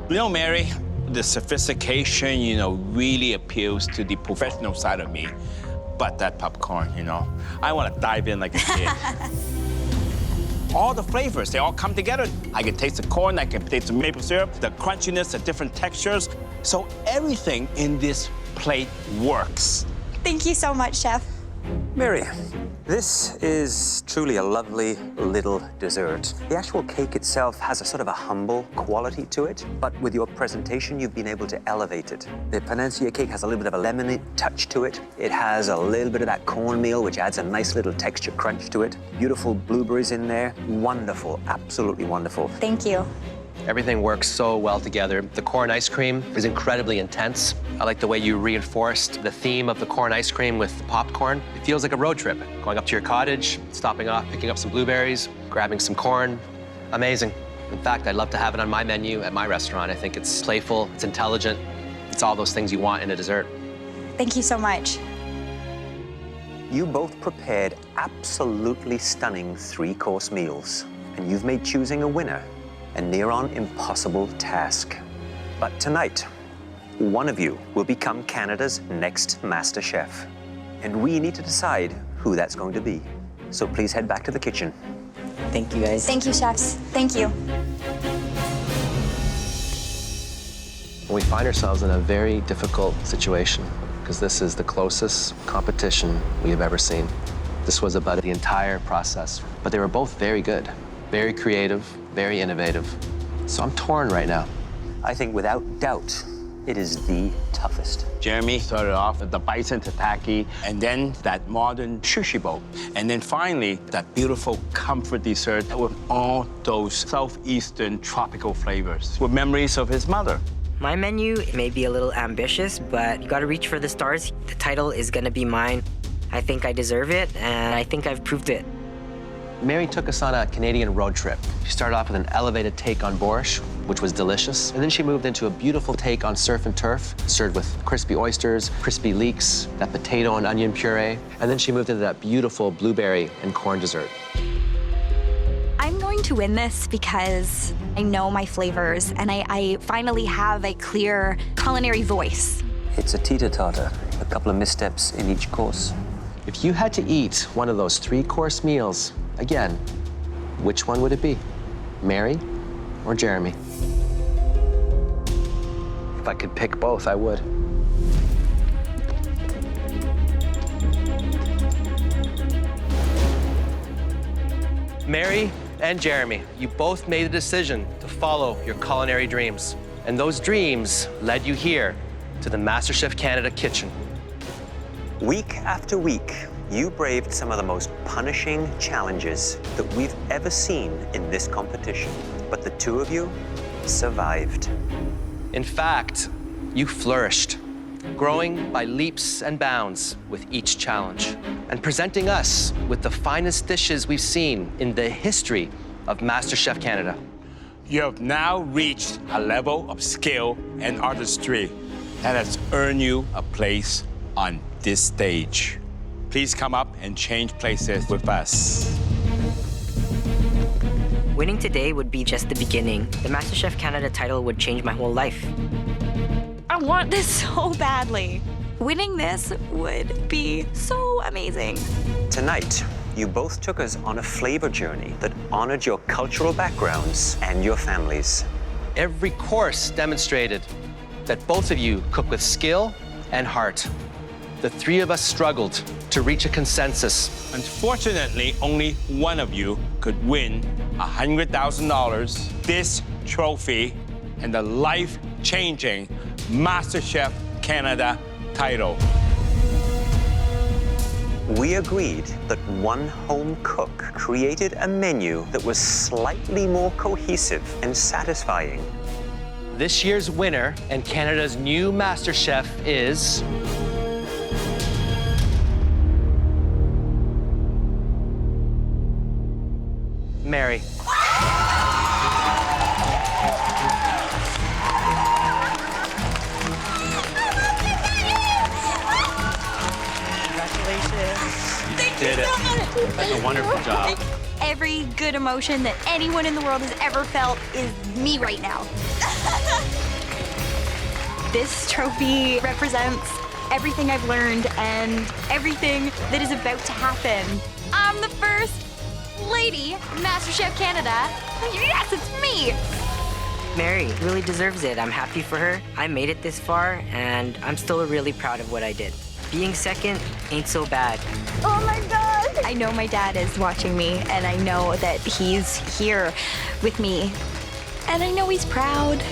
You know, Mary, the sophistication, really appeals to the professional side of me. But that popcorn, I want to dive in like a kid. All the flavors, they all come together. I can taste the corn, I can taste the maple syrup, the crunchiness, the different textures. So everything in this plate works. Thank you so much, Chef. Mary, this is truly a lovely little dessert. The actual cake itself has a sort of a humble quality to it, but with your presentation, you've been able to elevate it. The panancia cake has a little bit of a lemony touch to it. It has a little bit of that cornmeal, which adds a nice little texture crunch to it. Beautiful blueberries in there. Wonderful, absolutely wonderful. Thank you. Everything works so well together. The corn ice cream is incredibly intense. I like the way you reinforced the theme of the corn ice cream with popcorn. It feels like a road trip, going up to your cottage, stopping off, picking up some blueberries, grabbing some corn. Amazing. In fact, I'd love to have it on my menu at my restaurant. I think it's playful, it's intelligent, it's all those things you want in a dessert. Thank you so much. You both prepared absolutely stunning 3-course meals, and you've made choosing a winner a near-on impossible task. But tonight, one of you will become Canada's next Master Chef, and we need to decide who that's going to be. So please head back to the kitchen. Thank you, guys. Thank you, chefs. Thank you. We find ourselves in a very difficult situation because this is the closest competition we have ever seen. This was about the entire process, but they were both very good, very creative, very innovative. So I'm torn right now. I think without doubt, it is the toughest. Jeremy started off with the bison tataki, and then that modern sushi bowl. And then finally, that beautiful comfort dessert with all those southeastern tropical flavors with memories of his mother. My menu may be a little ambitious, but you gotta reach for the stars. The title is gonna be mine. I think I deserve it, and I think I've proved it. Mary took us on a Canadian road trip. She started off with an elevated take on borscht, which was delicious. And then she moved into a beautiful take on surf and turf, served with crispy oysters, crispy leeks, that potato and onion puree. And then she moved into that beautiful blueberry and corn dessert. I'm going to win this because I know my flavors and I finally have a clear culinary voice. It's a teeter-totter, a couple of missteps in each course. If you had to eat one of those 3-course meals, again, which one would it be? Mary or Jeremy? If I could pick both, I would. Mary and Jeremy, you both made the decision to follow your culinary dreams. And those dreams led you here to the MasterChef Canada kitchen. Week after week, you braved some of the most punishing challenges that we've ever seen in this competition. But the two of you survived. In fact, you flourished, growing by leaps and bounds with each challenge, and presenting us with the finest dishes we've seen in the history of MasterChef Canada. You have now reached a level of skill and artistry that has earned you a place on this stage. Please come up and change places with us. Winning today would be just the beginning. The MasterChef Canada title would change my whole life. I want this so badly. Winning this would be so amazing. Tonight, you both took us on a flavor journey that honored your cultural backgrounds and your families. Every course demonstrated that both of you cook with skill and heart. The three of us struggled to reach a consensus. Unfortunately, only one of you could win $100,000, this trophy, and the life-changing MasterChef Canada title. We agreed that one home cook created a menu that was slightly more cohesive and satisfying. This year's winner and Canada's new MasterChef is... Mary. Thank Did you it. so much. That's a wonderful job. Every good emotion that anyone in the world has ever felt is me right now. This trophy represents everything I've learned and everything that is about to happen. I'm the first lady MasterChef Canada. Yes, it's me. Mary really deserves it. I'm happy for her. I made it this far, and I'm still really proud of what I did. Being second ain't so bad. Oh my God. I know my dad is watching me, and I know that he's here with me. And I know he's proud.